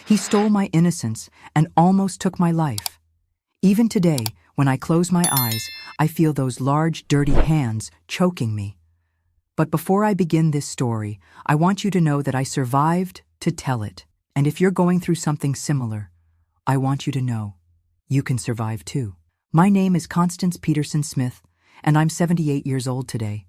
He stole my innocence and almost took my life. Even today, when I close my eyes, I feel those large, dirty hands choking me. But before I begin this story, I want you to know that I survived to tell it. And if you're going through something similar, I want you to know you can survive too. My name is Constance Peterson Smith, and I'm 78 years old today.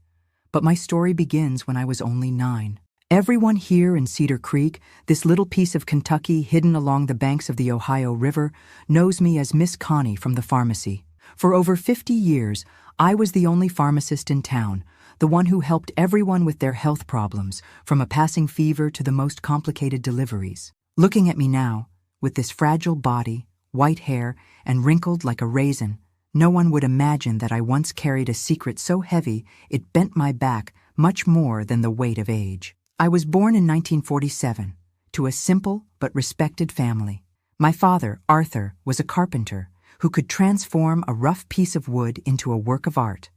But my story begins when I was only 9. Everyone here in Cedar Creek, this little piece of Kentucky hidden along the banks of the Ohio River, knows me as Miss Connie from the pharmacy. For over 50 years, I was the only pharmacist in town, the one who helped everyone with their health problems, from a passing fever to the most complicated deliveries. Looking at me now, with this fragile body, white hair, and wrinkled like a raisin, no one would imagine that I once carried a secret so heavy it bent my back much more than the weight of age. I was born in 1947 to a simple but respected family. My father, Arthur, was a carpenter who could transform a rough piece of wood into a work of art.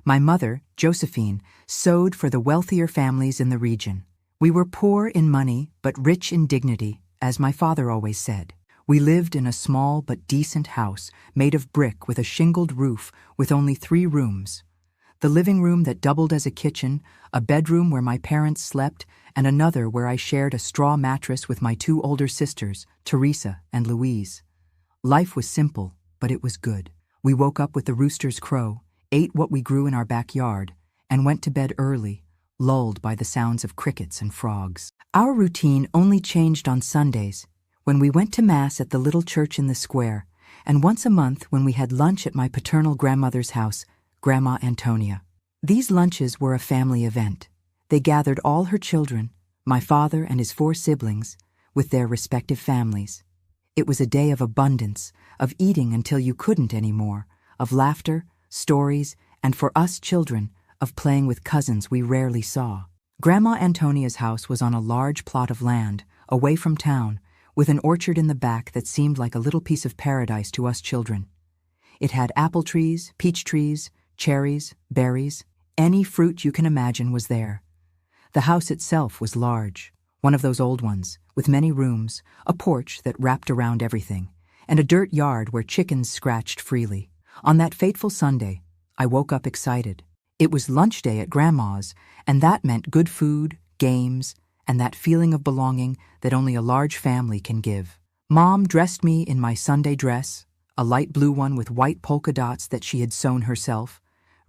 My mother, Josephine, sewed for the wealthier families in the region. We were poor in money but rich in dignity, as my father always said. We lived in a small but decent house made of brick with a shingled roof with only 3 rooms. The living room that doubled as a kitchen, a bedroom where my parents slept, and another where I shared a straw mattress with my 2 older sisters, Teresa and Louise. Life was simple, but it was good. We woke up with the rooster's crow, ate what we grew in our backyard, and went to bed early, lulled by the sounds of crickets and frogs. Our routine only changed on Sundays, when we went to Mass at the little church in the square, and once a month when we had lunch at my paternal grandmother's house, Grandma Antonia. These lunches were a family event. They gathered all her children, my father and his 4 siblings, with their respective families. It was a day of abundance, of eating until you couldn't anymore, of laughter, stories, and for us children, of playing with cousins we rarely saw. Grandma Antonia's house was on a large plot of land, away from town, with an orchard in the back that seemed like a little piece of paradise to us children. It had apple trees, peach trees, cherries, berries, any fruit you can imagine was there. The house itself was large, one of those old ones, with many rooms, a porch that wrapped around everything, and a dirt yard where chickens scratched freely. On that fateful Sunday, I woke up excited. It was lunch day at Grandma's, and that meant good food, games, and that feeling of belonging that only a large family can give. Mom dressed me in my Sunday dress, a light blue one with white polka dots that she had sewn herself,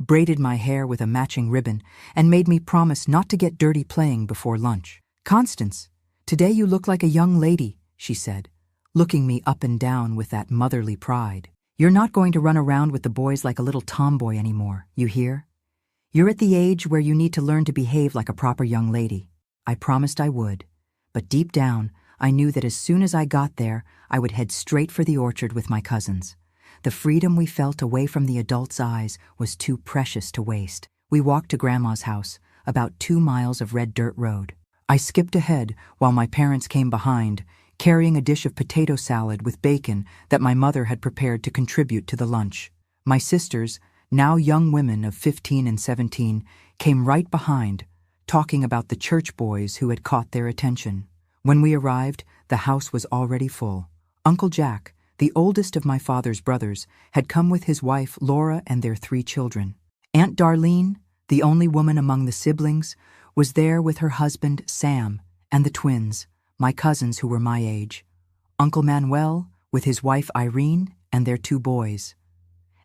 braided my hair with a matching ribbon, and made me promise not to get dirty playing before lunch. "Constance, today you look like a young lady," she said, looking me up and down with that motherly pride. "You're not going to run around with the boys like a little tomboy anymore, you hear? You're at the age where you need to learn to behave like a proper young lady." I promised I would, but deep down, I knew that as soon as I got there, I would head straight for the orchard with my cousins. The freedom we felt away from the adults' eyes was too precious to waste. We walked to Grandma's house, about 2 miles of red dirt road. I skipped ahead while my parents came behind, carrying a dish of potato salad with bacon that my mother had prepared to contribute to the lunch. My sisters, now young women of 15 and 17, came right behind, talking about the church boys who had caught their attention. When we arrived, the house was already full. Uncle Jack, the oldest of my father's brothers, had come with his wife Laura and their 3 children. Aunt Darlene, the only woman among the siblings, was there with her husband Sam and the twins, my cousins who were my age. Uncle Manuel with his wife Irene and their 2 boys.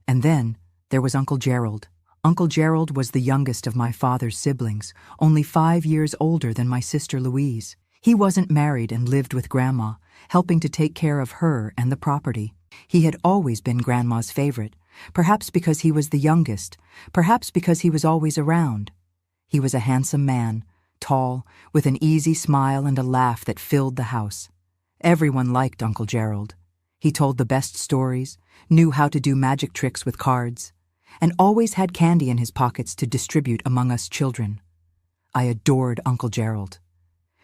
And then there was Uncle Gerald. Uncle Gerald was the youngest of my father's siblings, only 5 years older than my sister Louise. He wasn't married and lived with Grandma, helping to take care of her and the property. He had always been Grandma's favorite, perhaps because he was the youngest, perhaps because he was always around. He was a handsome man, tall, with an easy smile and a laugh that filled the house. Everyone liked Uncle Gerald. He told the best stories, knew how to do magic tricks with cards, and always had candy in his pockets to distribute among us children. I adored Uncle Gerald.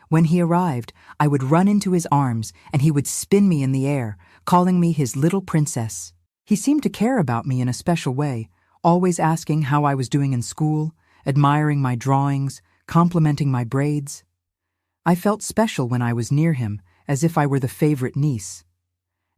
When he arrived, I would run into his arms and he would spin me in the air, calling me his little princess. He seemed to care about me in a special way, always asking how I was doing in school, admiring my drawings, complimenting my braids. I felt special when I was near him, as if I were the favorite niece.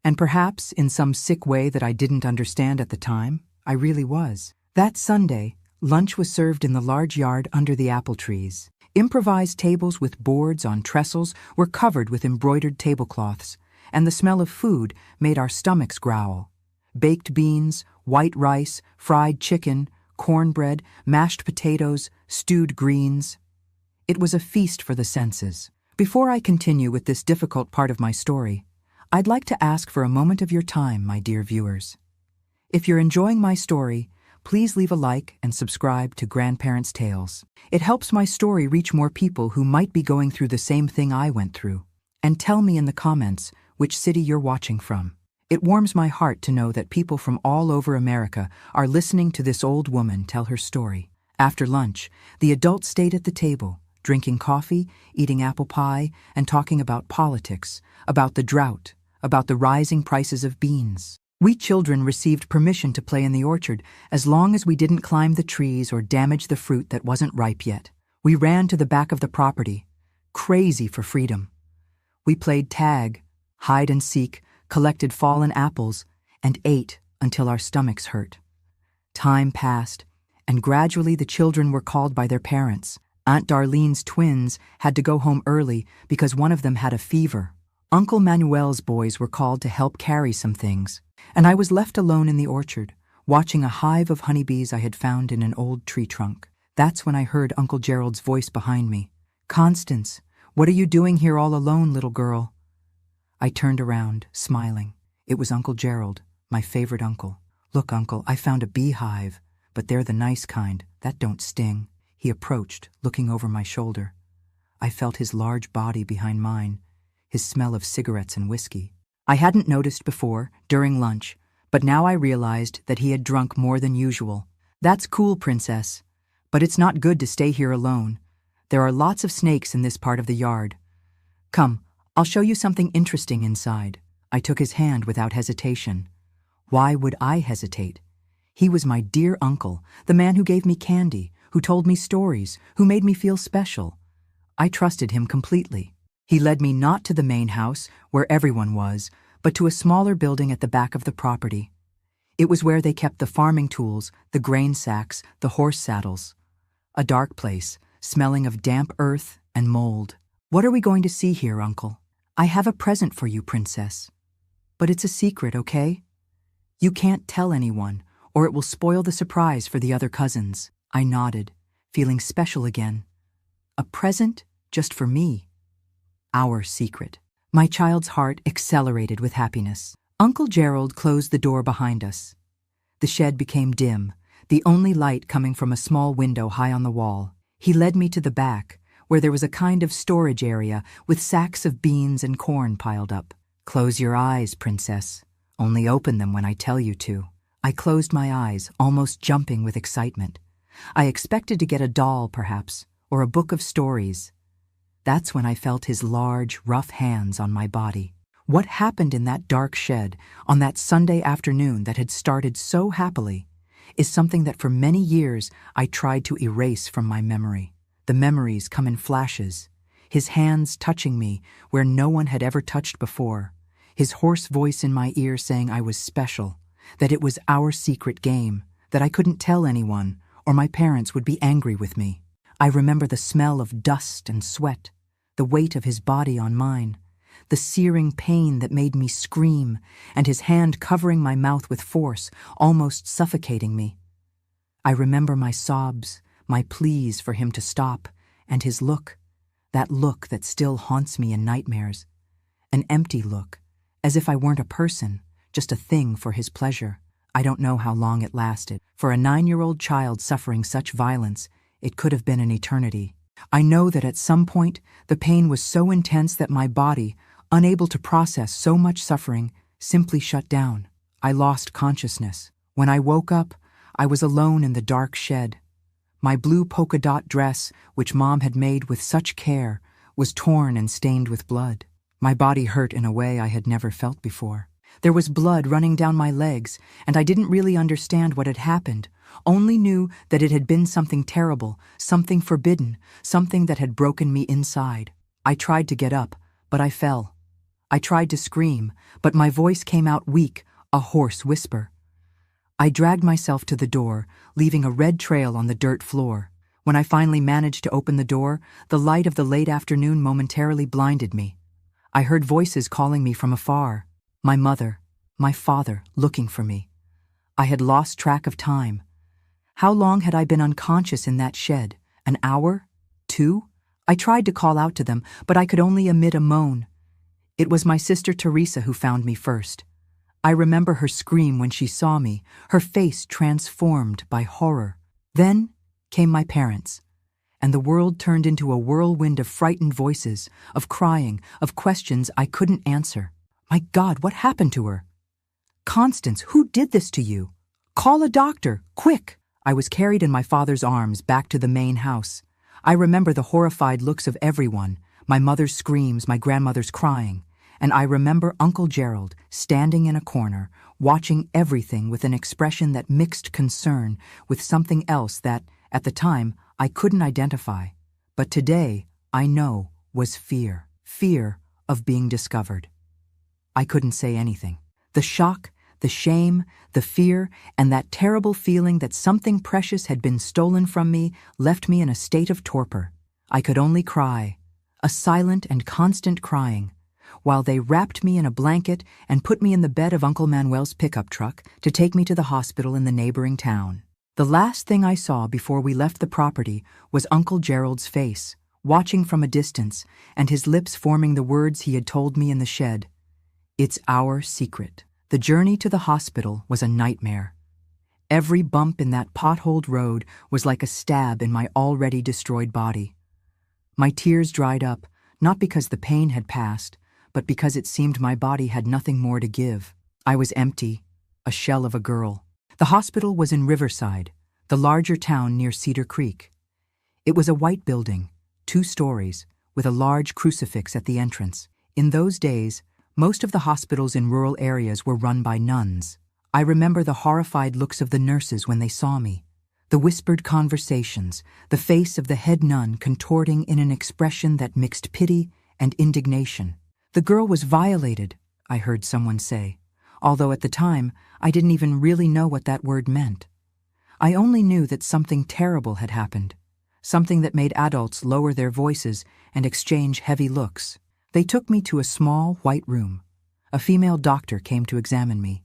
And perhaps, in some sick way that I didn't understand at the time, I really was. That Sunday, lunch was served in the large yard under the apple trees. Improvised tables with boards on trestles were covered with embroidered tablecloths, and the smell of food made our stomachs growl. Baked beans, white rice, fried chicken, cornbread, mashed potatoes, stewed greens. It was a feast for the senses. Before I continue with this difficult part of my story, I'd like to ask for a moment of your time, my dear viewers. If you're enjoying my story, please leave a like and subscribe to Grandparents' Tales. It helps my story reach more people who might be going through the same thing I went through. And tell me in the comments which city you're watching from. It warms my heart to know that people from all over America are listening to this old woman tell her story. After lunch, the adults stayed at the table, drinking coffee, eating apple pie, and talking about politics, about the drought, about the rising prices of beans. We children received permission to play in the orchard as long as we didn't climb the trees or damage the fruit that wasn't ripe yet. We ran to the back of the property, crazy for freedom. We played tag, hide and seek, collected fallen apples, and ate until our stomachs hurt. Time passed, and gradually the children were called by their parents. Aunt Darlene's twins had to go home early because one of them had a fever. Uncle Manuel's boys were called to help carry some things, and I was left alone in the orchard, watching a hive of honeybees I had found in an old tree trunk. That's when I heard Uncle Gerald's voice behind me. "Constance, what are you doing here all alone, little girl?" I turned around, smiling. It was Uncle Gerald, my favorite uncle. "Look, Uncle, I found a beehive, but they're the nice kind, that don't sting." He approached, looking over my shoulder. I felt his large body behind mine, his smell of cigarettes and whiskey. I hadn't noticed before, during lunch, but now I realized that he had drunk more than usual. "That's cool, Princess, but it's not good to stay here alone. There are lots of snakes in this part of the yard. Come, I'll show you something interesting inside." I took his hand without hesitation. Why would I hesitate? He was my dear uncle, the man who gave me candy, who told me stories, who made me feel special. I trusted him completely. He led me not to the main house, where everyone was, but to a smaller building at the back of the property. It was where they kept the farming tools, the grain sacks, the horse saddles. A dark place, smelling of damp earth and mold. "What are we going to see here, Uncle?" "I have a present for you, Princess. But it's a secret, okay? You can't tell anyone, or it will spoil the surprise for the other cousins." I nodded, feeling special again. A present just for me. Our secret. My child's heart accelerated with happiness. Uncle Gerald closed the door behind us. The shed became dim, the only light coming from a small window high on the wall. He led me to the back, where there was a kind of storage area with sacks of beans and corn piled up. "Close your eyes, Princess. Only open them when I tell you to." I closed my eyes, almost jumping with excitement. I expected to get a doll, perhaps, or a book of stories. That's when I felt his large, rough hands on my body. What happened in that dark shed on that Sunday afternoon that had started so happily is something that for many years I tried to erase from my memory. The memories come in flashes. His hands touching me where no one had ever touched before. His hoarse voice in my ear saying I was special, that it was our secret game, that I couldn't tell anyone, or my parents would be angry with me. I remember the smell of dust and sweat, the weight of his body on mine, the searing pain that made me scream, and his hand covering my mouth with force, almost suffocating me. I remember my sobs, my pleas for him to stop, and his look, that look that still haunts me in nightmares. An empty look, as if I weren't a person, just a thing for his pleasure. I don't know how long it lasted. For a 9-year-old child suffering such violence, it could have been an eternity. I know that at some point, the pain was so intense that my body, unable to process so much suffering, simply shut down. I lost consciousness. When I woke up, I was alone in the dark shed. My blue polka dot dress, which Mom had made with such care, was torn and stained with blood. My body hurt in a way I had never felt before. There was blood running down my legs, and I didn't really understand what had happened, only knew that it had been something terrible, something forbidden, something that had broken me inside. I tried to get up, but I fell. I tried to scream, but my voice came out weak, a hoarse whisper. I dragged myself to the door, leaving a red trail on the dirt floor. When I finally managed to open the door, the light of the late afternoon momentarily blinded me. I heard voices calling me from afar. My mother, my father, looking for me. I had lost track of time. How long had I been unconscious in that shed? An hour? 2? I tried to call out to them, but I could only emit a moan. It was my sister Teresa who found me first. I remember her scream when she saw me, her face transformed by horror. Then came my parents, and the world turned into a whirlwind of frightened voices, of crying, of questions I couldn't answer. My God, what happened to her? Constance, who did this to you? Call a doctor, quick! I was carried in my father's arms back to the main house. I remember the horrified looks of everyone, my mother's screams, my grandmother's crying, and I remember Uncle Gerald standing in a corner, watching everything with an expression that mixed concern with something else that, at the time, I couldn't identify, but today, I know, was fear. Fear of being discovered. I couldn't say anything. The shock, the shame, the fear, and that terrible feeling that something precious had been stolen from me left me in a state of torpor. I could only cry, a silent and constant crying, while they wrapped me in a blanket and put me in the bed of Uncle Manuel's pickup truck to take me to the hospital in the neighboring town. The last thing I saw before we left the property was Uncle Gerald's face, watching from a distance, and his lips forming the words he had told me in the shed. It's our secret. The journey to the hospital was a nightmare. Every bump in that potholed road was like a stab in my already destroyed body. My tears dried up, not because the pain had passed, but because it seemed my body had nothing more to give. I was empty, a shell of a girl. The hospital was in Riverside, the larger town near Cedar Creek. It was a white building, 2 stories, with a large crucifix at the entrance. In those days, most of the hospitals in rural areas were run by nuns. I remember the horrified looks of the nurses when they saw me, the whispered conversations, the face of the head nun contorting in an expression that mixed pity and indignation. The girl was violated, I heard someone say, although at the time I didn't even really know what that word meant. I only knew that something terrible had happened, something that made adults lower their voices and exchange heavy looks. They took me to a small, white room. A female doctor came to examine me.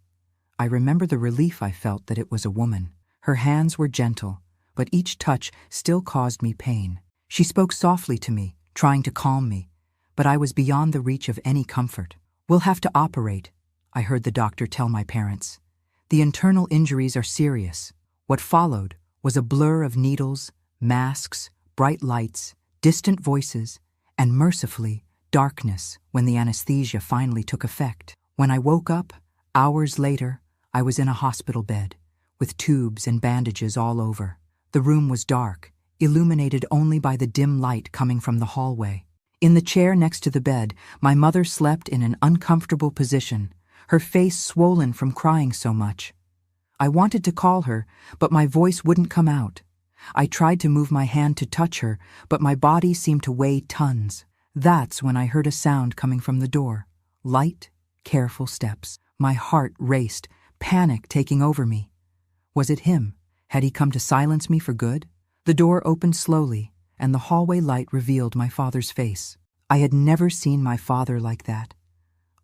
I remember the relief I felt that it was a woman. Her hands were gentle, but each touch still caused me pain. She spoke softly to me, trying to calm me, but I was beyond the reach of any comfort. We'll have to operate, I heard the doctor tell my parents. The internal injuries are serious. What followed was a blur of needles, masks, bright lights, distant voices, and mercifully, darkness when the anesthesia finally took effect. When I woke up, hours later, I was in a hospital bed, with tubes and bandages all over. The room was dark, illuminated only by the dim light coming from the hallway. In the chair next to the bed, my mother slept in an uncomfortable position, her face swollen from crying so much. I wanted to call her, but my voice wouldn't come out. I tried to move my hand to touch her, but my body seemed to weigh tons. That's when I heard a sound coming from the door. Light, careful steps. My heart raced, panic taking over me. Was it him? Had he come to silence me for good? The door opened slowly, and the hallway light revealed my father's face. I had never seen my father like that.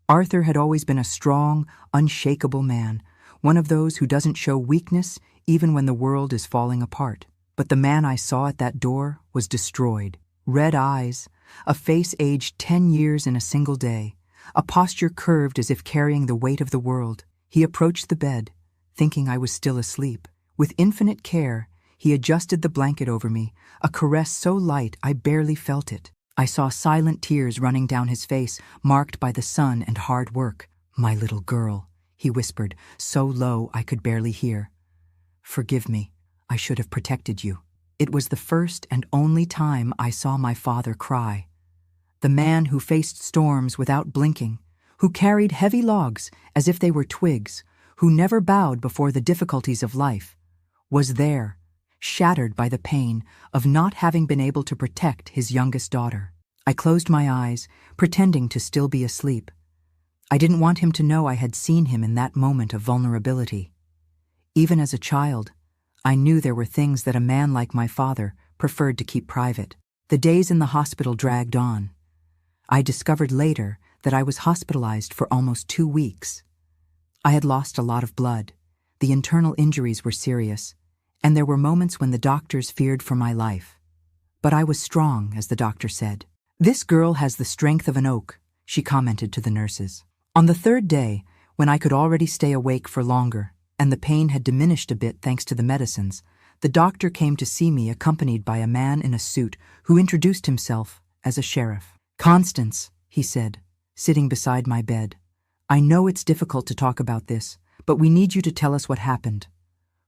Arthur had always been a strong, unshakable man, one of those who doesn't show weakness even when the world is falling apart. But the man I saw at that door was destroyed. Red eyes, a face aged 10 years in a single day, a posture curved as if carrying the weight of the world. He approached the bed, thinking I was still asleep. With infinite care, he adjusted the blanket over me, a caress so light I barely felt it. I saw silent tears running down his face, marked by the sun and hard work. "My little girl," he whispered, so low I could barely hear. "Forgive me. I should have protected you." It was the first and only time I saw my father cry. The man who faced storms without blinking, who carried heavy logs as if they were twigs, who never bowed before the difficulties of life, was there, shattered by the pain of not having been able to protect his youngest daughter. I closed my eyes, pretending to still be asleep, I didn't want him to know I had seen him in that moment of vulnerability. Even as a child, I knew there were things that a man like my father preferred to keep private. The days in the hospital dragged on. I discovered later that I was hospitalized for almost 2 weeks. I had lost a lot of blood. The internal injuries were serious, and there were moments when the doctors feared for my life. But I was strong, as the doctor said. "This girl has the strength of an oak," she commented to the nurses. On the 3rd day, when I could already stay awake for longer, and the pain had diminished a bit thanks to the medicines, the doctor came to see me accompanied by a man in a suit who introduced himself as a sheriff. "Constance," he said, sitting beside my bed, "I know it's difficult to talk about this, but we need you to tell us what happened.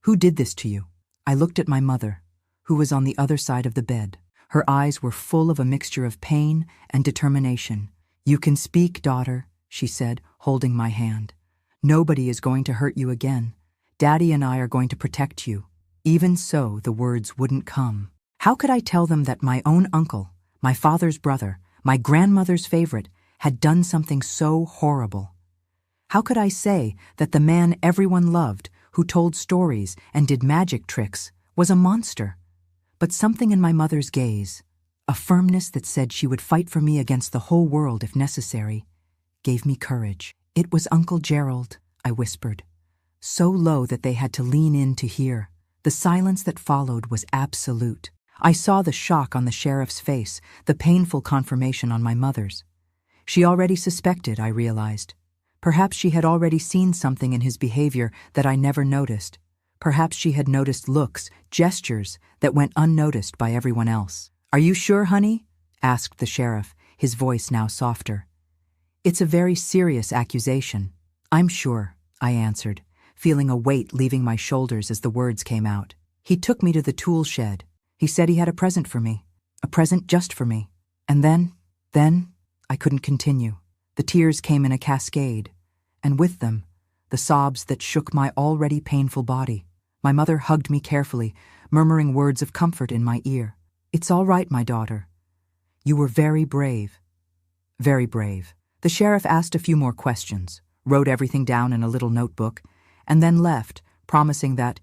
Who did this to you?" I looked at my mother, who was on the other side of the bed. Her eyes were full of a mixture of pain and determination. "You can speak, daughter," she said, holding my hand. "Nobody is going to hurt you again. Daddy and I are going to protect you." Even so, the words wouldn't come. How could I tell them that my own uncle, my father's brother, my grandmother's favorite, had done something so horrible? How could I say that the man everyone loved, who told stories and did magic tricks, was a monster? But something in my mother's gaze, a firmness that said she would fight for me against the whole world if necessary, gave me courage. "It was Uncle Gerald," I whispered, so low that they had to lean in to hear. The silence that followed was absolute. I saw the shock on the sheriff's face, the painful confirmation on my mother's. She already suspected, I realized. Perhaps she had already seen something in his behavior that I never noticed. Perhaps she had noticed looks, gestures that went unnoticed by everyone else. "Are you sure, honey?" asked the sheriff, his voice now softer. "It's a very serious accusation." "I'm sure," I answered, feeling a weight leaving my shoulders as the words came out. "He took me to the tool shed. He said he had a present for me, a present just for me. And then, I couldn't continue. The tears came in a cascade, and with them, the sobs that shook my already painful body. My mother hugged me carefully, murmuring words of comfort in my ear. "It's all right, my daughter. You were very brave." Very brave. The sheriff asked a few more questions, wrote everything down in a little notebook, and then left, promising that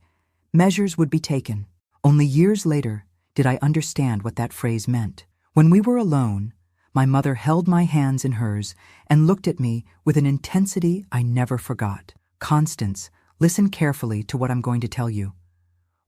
measures would be taken. Only years later did I understand what that phrase meant. When we were alone, my mother held my hands in hers and looked at me with an intensity I never forgot. "Constance, listen carefully to what I'm going to tell you.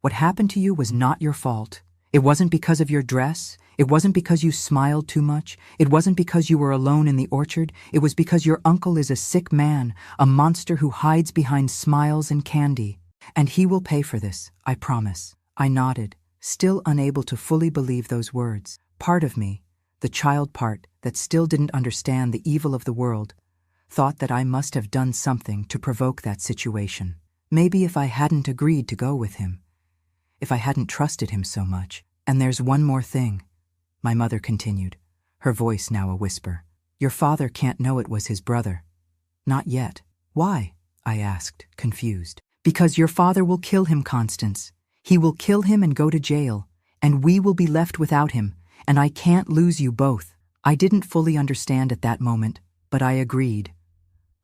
What happened to you was not your fault. It wasn't because of your dress. It wasn't because you smiled too much. It wasn't because you were alone in the orchard. It was because your uncle is a sick man, a monster who hides behind smiles and candy. And he will pay for this, I promise." I nodded, still unable to fully believe those words. Part of me, the child part that still didn't understand the evil of the world, thought that I must have done something to provoke that situation. Maybe if I hadn't agreed to go with him, if I hadn't trusted him so much. "And there's one more thing," my mother continued, her voice now a whisper. "Your father can't know it was his brother. Not yet." "Why?" I asked, confused. "Because your father will kill him, Constance. He will kill him and go to jail, and we will be left without him, and I can't lose you both." I didn't fully understand at that moment, but I agreed.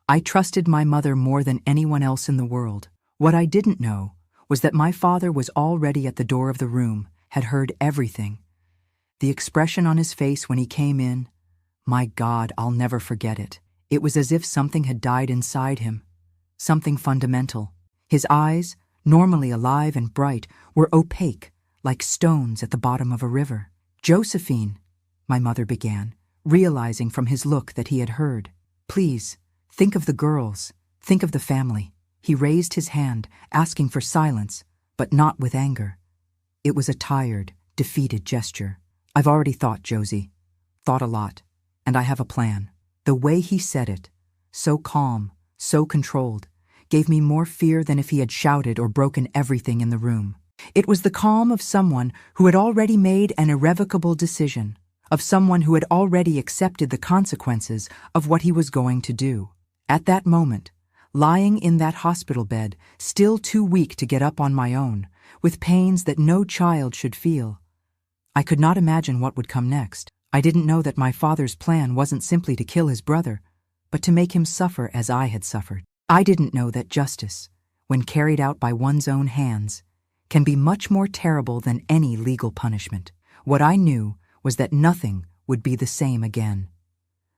I trusted my mother more than anyone else in the world. What I didn't know was that my father was already at the door of the room, had heard everything. The expression on his face when he came in, my God, I'll never forget it. It was as if something had died inside him, something fundamental. His eyes, normally alive and bright, were opaque, like stones at the bottom of a river. "Josephine," my mother began, realizing from his look that he had heard. "Please, think of the girls, think of the family." He raised his hand, asking for silence, but not with anger. It was a tired, defeated gesture. "I've already thought, Josie. Thought a lot. And I have a plan." The way he said it, so calm, so controlled, gave me more fear than if he had shouted or broken everything in the room. It was the calm of someone who had already made an irrevocable decision, of someone who had already accepted the consequences of what he was going to do. At that moment, lying in that hospital bed, still too weak to get up on my own, with pains that no child should feel, I could not imagine what would come next. I didn't know that my father's plan wasn't simply to kill his brother, but to make him suffer as I had suffered. I didn't know that justice, when carried out by one's own hands, can be much more terrible than any legal punishment. What I knew was that nothing would be the same again.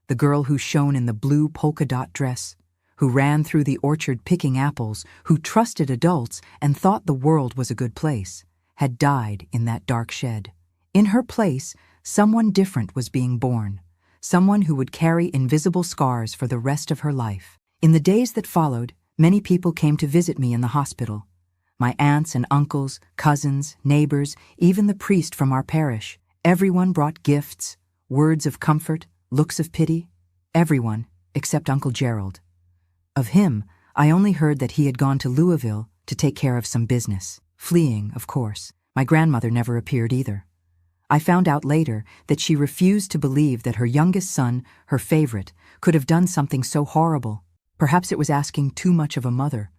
The girl who shone in the blue polka-dot dress, who ran through the orchard picking apples, who trusted adults and thought the world was a good place, had died in that dark shed. In her place, someone different was being born, someone who would carry invisible scars for the rest of her life. In the days that followed, many people came to visit me in the hospital. My aunts and uncles, cousins, neighbors, even the priest from our parish. Everyone brought gifts, words of comfort, looks of pity. Everyone, except Uncle Gerald. Of him, I only heard that he had gone to Louisville to take care of some business. Fleeing, of course. My grandmother never appeared either. I found out later that she refused to believe that her youngest son, her favorite, could have done something so horrible. Perhaps it was asking too much of a mother.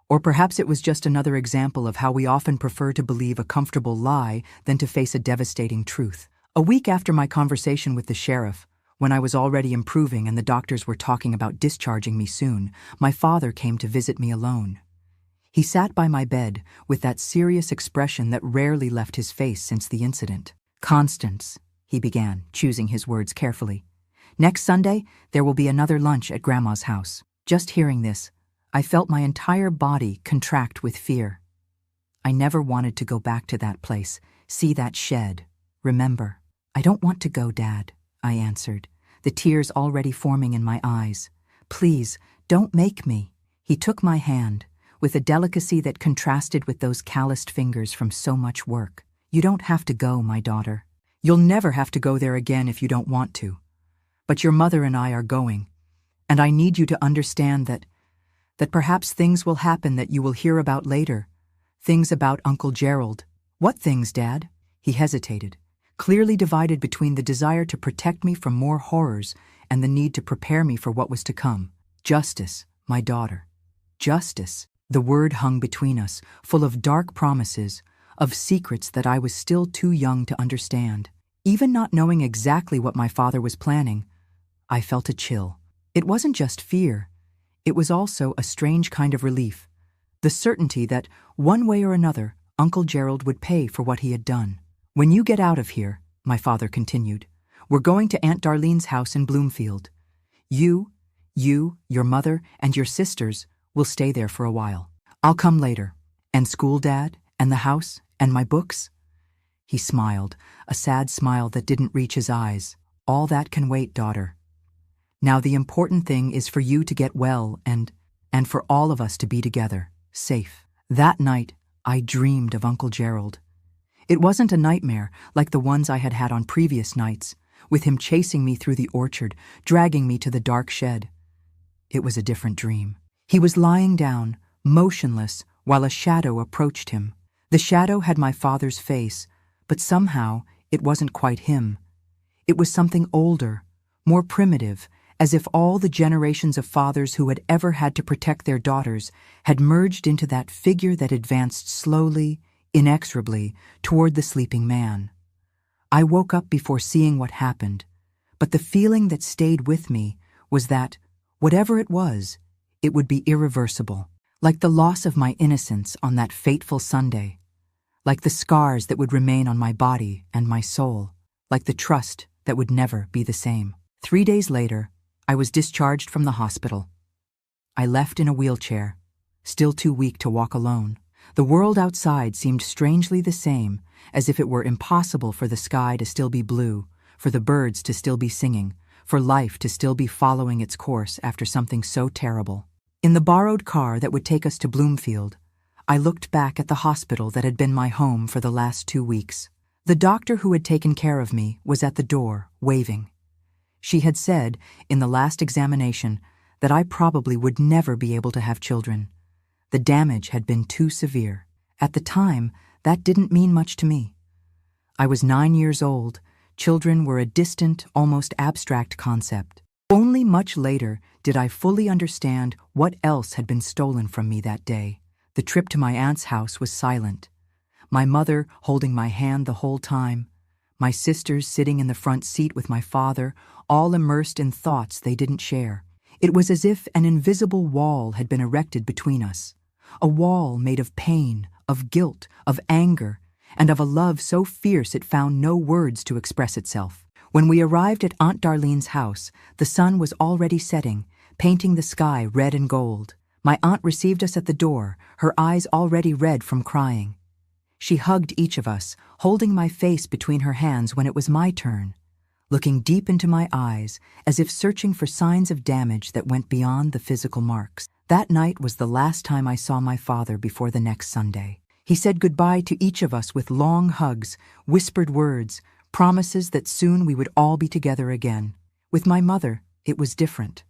Or perhaps it was just another example of how we often prefer to believe a comfortable lie than to face a devastating truth. A week after my conversation with the sheriff, when I was already improving and the doctors were talking about discharging me soon, my father came to visit me alone. He sat by my bed with that serious expression that rarely left his face since the incident. "Constance," he began, choosing his words carefully. "Next Sunday, there will be another lunch at Grandma's house." Just hearing this, I felt my entire body contract with fear. I never wanted to go back to that place, see that shed, remember. "I don't want to go, Dad," I answered, the tears already forming in my eyes. "Please, don't make me." He took my hand, with a delicacy that contrasted with those calloused fingers from so much work. "You don't have to go, my daughter. You'll never have to go there again if you don't want to. But your mother and I are going, and I need you to understand that perhaps things will happen that you will hear about later. Things about Uncle Gerald." "What things, Dad?" He hesitated, clearly divided between the desire to protect me from more horrors and the need to prepare me for what was to come. "Justice, my daughter. Justice." The word hung between us, full of dark promises, of secrets that I was still too young to understand. Even not knowing exactly what my father was planning, I felt a chill. It wasn't just fear. It was also a strange kind of relief. The certainty that, one way or another, Uncle Gerald would pay for what he had done. "When you get out of here," my father continued, "we're going to Aunt Darlene's house in Bloomfield. You, your mother, and your sisters will stay there for a while. I'll come later. And school, Dad, and the house, and my books?" He smiled, a sad smile that didn't reach his eyes. "All that can wait, daughter. Now the important thing is for you to get well and for all of us to be together, safe." That night, I dreamed of Uncle Gerald. It wasn't a nightmare like the ones I had had on previous nights, with him chasing me through the orchard, dragging me to the dark shed. It was a different dream. He was lying down, motionless, while a shadow approached him. The shadow had my father's face, but somehow it wasn't quite him. It was something older, more primitive, as if all the generations of fathers who had ever had to protect their daughters had merged into that figure that advanced slowly, inexorably, toward the sleeping man. I woke up before seeing what happened, but the feeling that stayed with me was that, whatever it was, it would be irreversible, like the loss of my innocence on that fateful Sunday, like the scars that would remain on my body and my soul, like the trust that would never be the same. 3 days later, I was discharged from the hospital. I left in a wheelchair, still too weak to walk alone. The world outside seemed strangely the same, as if it were impossible for the sky to still be blue, for the birds to still be singing, for life to still be following its course after something so terrible. In the borrowed car that would take us to Bloomfield, I looked back at the hospital that had been my home for the last 2 weeks. The doctor who had taken care of me was at the door, waving. She had said, in the last examination, that I probably would never be able to have children. The damage had been too severe. At the time, that didn't mean much to me. I was 9 years old. Children were a distant, almost abstract concept. Only much later did I fully understand what else had been stolen from me that day. The trip to my aunt's house was silent. My mother holding my hand the whole time. My sisters sitting in the front seat with my father, all immersed in thoughts they didn't share. It was as if an invisible wall had been erected between us, a wall made of pain, of guilt, of anger, and of a love so fierce it found no words to express itself. When we arrived at Aunt Darlene's house, the sun was already setting, painting the sky red and gold. My aunt received us at the door, her eyes already red from crying. She hugged each of us, holding my face between her hands when it was my turn, looking deep into my eyes as if searching for signs of damage that went beyond the physical marks. That night was the last time I saw my father before the next Sunday. He said goodbye to each of us with long hugs, whispered words, promises that soon we would all be together again. With my mother, it was different.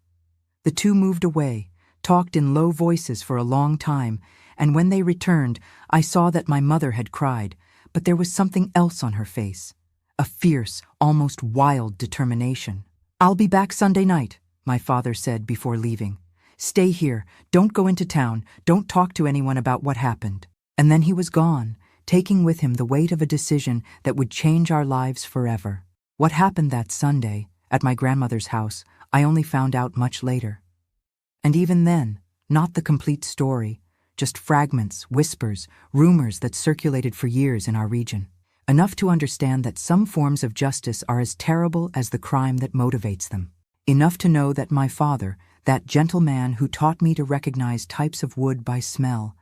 The two moved away, talked in low voices for a long time, and when they returned, I saw that my mother had cried, but there was something else on her face, a fierce, almost wild determination. "I'll be back Sunday night," my father said before leaving. "Stay here, don't go into town, don't talk to anyone about what happened." And then he was gone, taking with him the weight of a decision that would change our lives forever. What happened that Sunday, at my grandmother's house, I only found out much later. And even then, not the complete story, just fragments, whispers, rumors that circulated for years in our region. Enough to understand that some forms of justice are as terrible as the crime that motivates them. Enough to know that my father, that gentle man who taught me to recognize types of wood by smell,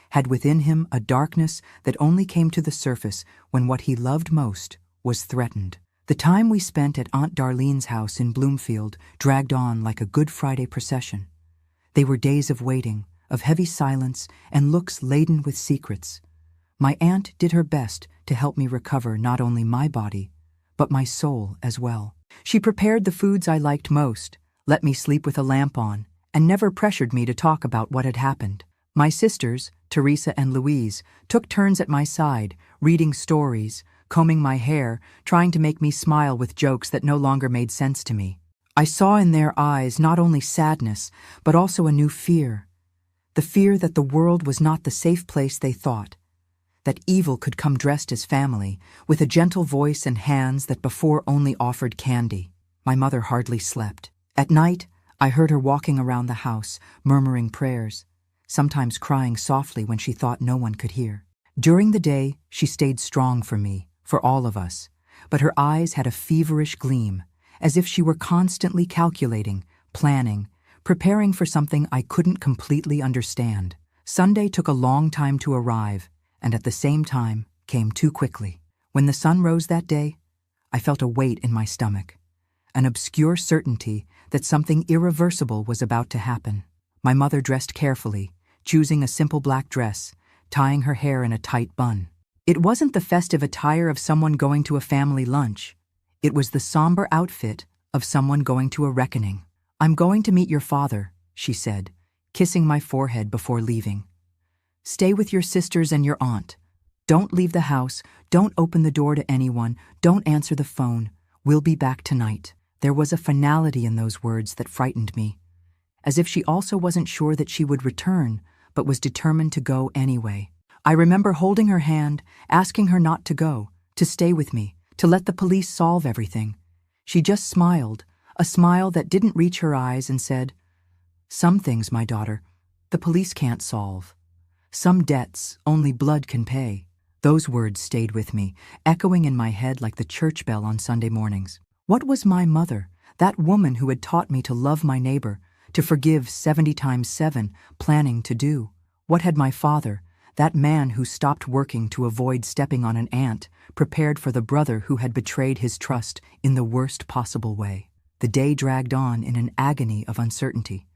had within him a darkness that only came to the surface when what he loved most was threatened. The time we spent at Aunt Darlene's house in Bloomfield dragged on like a Good Friday procession. They were days of waiting, of heavy silence, and looks laden with secrets. My aunt did her best to help me recover not only my body, but my soul as well. She prepared the foods I liked most, let me sleep with a lamp on, and never pressured me to talk about what had happened. My sisters, Teresa and Louise, took turns at my side, reading stories, combing my hair, trying to make me smile with jokes that no longer made sense to me. I saw in their eyes not only sadness, but also a new fear. The fear that the world was not the safe place they thought, that evil could come dressed as family, with a gentle voice and hands that before only offered candy. My mother hardly slept. At night, I heard her walking around the house, murmuring prayers, sometimes crying softly when she thought no one could hear. During the day, she stayed strong for me, for all of us, but her eyes had a feverish gleam, as if she were constantly calculating, planning, preparing for something I couldn't completely understand. Sunday took a long time to arrive, and at the same time came too quickly. When the sun rose that day, I felt a weight in my stomach, an obscure certainty that something irreversible was about to happen. My mother dressed carefully, choosing a simple black dress, tying her hair in a tight bun. It wasn't the festive attire of someone going to a family lunch. It was the somber outfit of someone going to a reckoning. "I'm going to meet your father," she said, kissing my forehead before leaving. "Stay with your sisters and your aunt. Don't leave the house, don't open the door to anyone, don't answer the phone. We'll be back tonight." There was a finality in those words that frightened me, as if she also wasn't sure that she would return, but was determined to go anyway. I remember holding her hand, asking her not to go, to stay with me, to let the police solve everything. She just smiled, a smile that didn't reach her eyes, and said, "Some things, my daughter, the police can't solve. Some debts only blood can pay." Those words stayed with me, echoing in my head like the church bell on Sunday mornings. What was my mother, that woman who had taught me to love my neighbor, to forgive 70 times 7, planning to do? What had my father, that man who stopped working to avoid stepping on an ant, prepared for the brother who had betrayed his trust in the worst possible way? The day dragged on in an agony of uncertainty.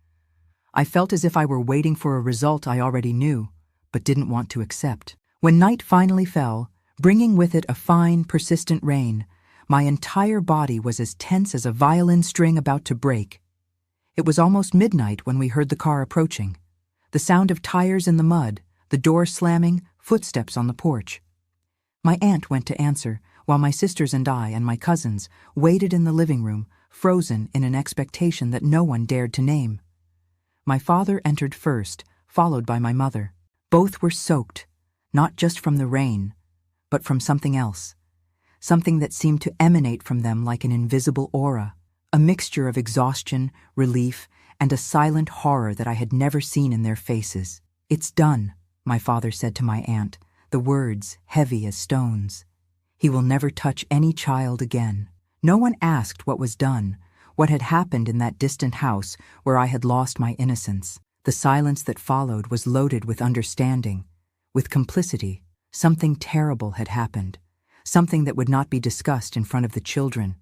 I felt as if I were waiting for a result I already knew, but didn't want to accept. When night finally fell, bringing with it a fine, persistent rain, my entire body was as tense as a violin string about to break. It was almost midnight when we heard the car approaching. The sound of tires in the mud, the door slamming, footsteps on the porch. My aunt went to answer, while my sisters and I and my cousins waited in the living room, frozen in an expectation that no one dared to name. My father entered first, followed by my mother. Both were soaked, not just from the rain, but from something else, something that seemed to emanate from them like an invisible aura, a mixture of exhaustion, relief, and a silent horror that I had never seen in their faces. "It's done," my father said to my aunt, the words heavy as stones. "He will never touch any child again." No one asked what was done, what had happened in that distant house where I had lost my innocence. The silence that followed was loaded with understanding, with complicity. Something terrible had happened, something that would not be discussed in front of the children,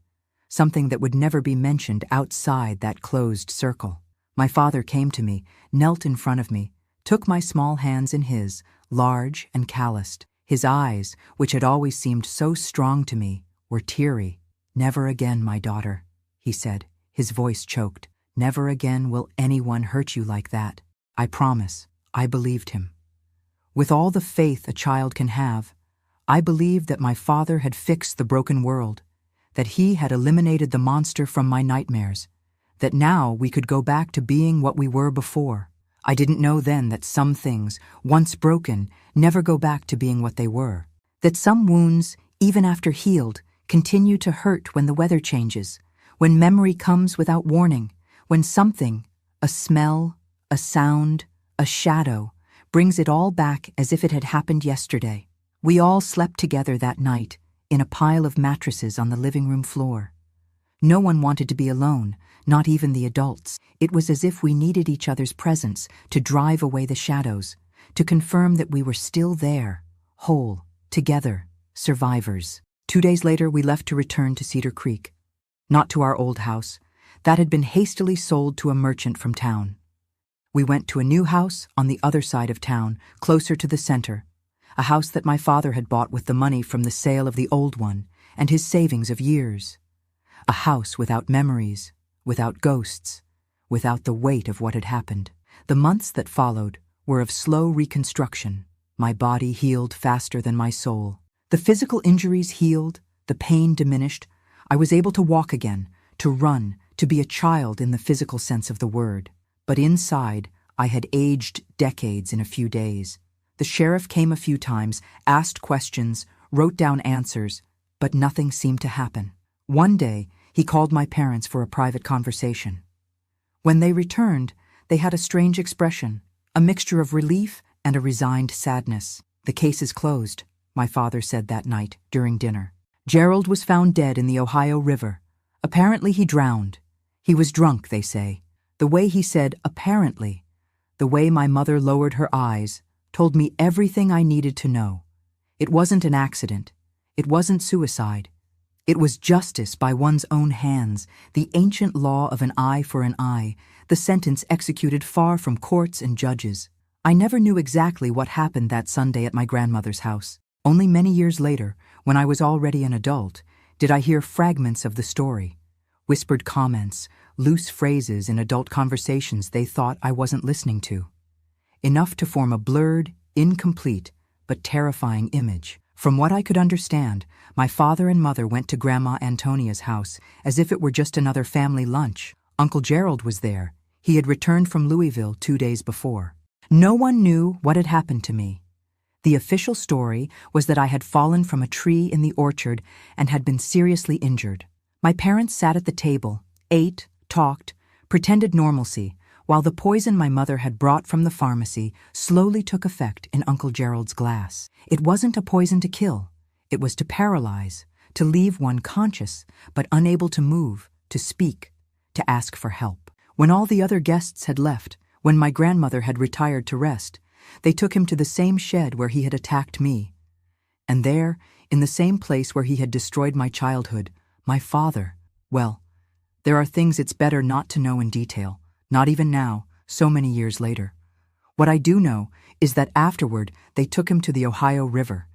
something that would never be mentioned outside that closed circle. My father came to me, knelt in front of me, took my small hands in his, large and calloused. His eyes, which had always seemed so strong to me, were teary. "Never again, my daughter," he said, his voice choked. "Never again will anyone hurt you like that. I promise." I believed him. With all the faith a child can have, I believed that my father had fixed the broken world, that he had eliminated the monster from my nightmares, that now we could go back to being what we were before. I didn't know then that some things, once broken, never go back to being what they were, that some wounds, even after healed, continue to hurt when the weather changes, when memory comes without warning, when something, a smell, a sound, a shadow, brings it all back as if it had happened yesterday. We all slept together that night, in a pile of mattresses on the living room floor. No one wanted to be alone, not even the adults. It was as if we needed each other's presence to drive away the shadows, to confirm that we were still there, whole, together, survivors. 2 days later, we left to return to Cedar Creek. Not to our old house. That had been hastily sold to a merchant from town. We went to a new house on the other side of town, closer to the center, a house that my father had bought with the money from the sale of the old one and his savings of years. A house without memories, without ghosts, without the weight of what had happened. The months that followed were of slow reconstruction. My body healed faster than my soul. The physical injuries healed, the pain diminished. I was able to walk again, to run, to be a child in the physical sense of the word. But inside, I had aged decades in a few days. The sheriff came a few times, asked questions, wrote down answers, but nothing seemed to happen. One day, he called my parents for a private conversation. When they returned, they had a strange expression, a mixture of relief and a resigned sadness. "The case is closed," my father said that night during dinner. "Gerald was found dead in the Ohio River. Apparently he drowned. He was drunk, they say." The way he said "apparently," the way my mother lowered her eyes, told me everything I needed to know. It wasn't an accident. It wasn't suicide. It was justice by one's own hands, the ancient law of an eye for an eye, the sentence executed far from courts and judges. I never knew exactly what happened that Sunday at my grandmother's house. Only many years later, when I was already an adult, did I hear fragments of the story, whispered comments, loose phrases in adult conversations they thought I wasn't listening to. Enough to form a blurred, incomplete, but terrifying image. From what I could understand, my father and mother went to Grandma Antonia's house as if it were just another family lunch. Uncle Gerald was there. He had returned from Louisville 2 days before. No one knew what had happened to me. The official story was that I had fallen from a tree in the orchard and had been seriously injured. My parents sat at the table, ate, talked, pretended normalcy, while the poison my mother had brought from the pharmacy slowly took effect in Uncle Gerald's glass. It wasn't a poison to kill. It was to paralyze, to leave one conscious, but unable to move, to speak, to ask for help. When all the other guests had left, when my grandmother had retired to rest, they took him to the same shed where he had attacked me. And there, in the same place where he had destroyed my childhood, my father, well, there are things it's better not to know in detail, not even now, so many years later. What I do know is that afterward they took him to the Ohio River.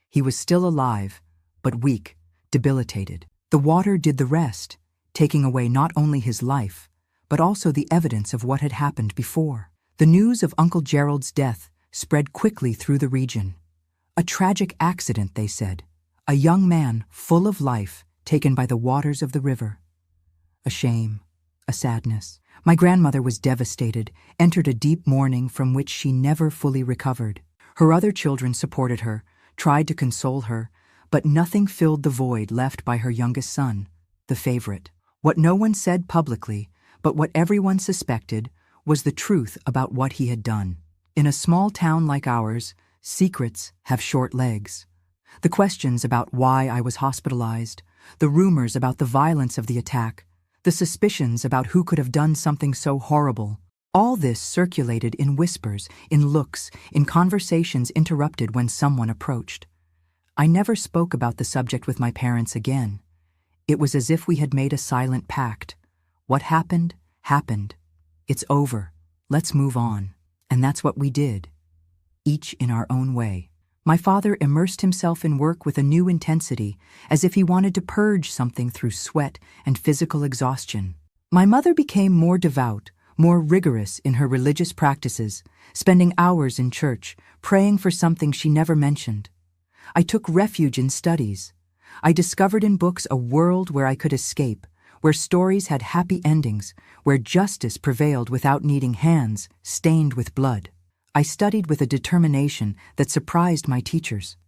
He was still alive, but weak, debilitated. The water did the rest, taking away not only his life, but also the evidence of what had happened before. The news of Uncle Gerald's death spread quickly through the region. A tragic accident, they said. A young man full of life taken by the waters of the river. A shame, a sadness. My grandmother was devastated, entered a deep mourning from which she never fully recovered. Her other children supported her, tried to console her, but nothing filled the void left by her youngest son, the favorite. What no one said publicly, But what everyone suspected was the truth about what he had done. In a small town like ours, secrets have short legs. The questions about why I was hospitalized, the rumors about the violence of the attack, the suspicions about who could have done something so horrible, all this circulated in whispers, in looks, in conversations interrupted when someone approached. I never spoke about the subject with my parents again. It was as if we had made a silent pact. What happened, happened. It's over. Let's move on. And that's what we did, each in our own way. My father immersed himself in work with a new intensity, as if he wanted to purge something through sweat and physical exhaustion. My mother became more devout, more rigorous in her religious practices, spending hours in church, praying for something she never mentioned. I took refuge in studies. I discovered in books a world where I could escape, where stories had happy endings, where justice prevailed without needing hands stained with blood. I studied with a determination that surprised my teachers.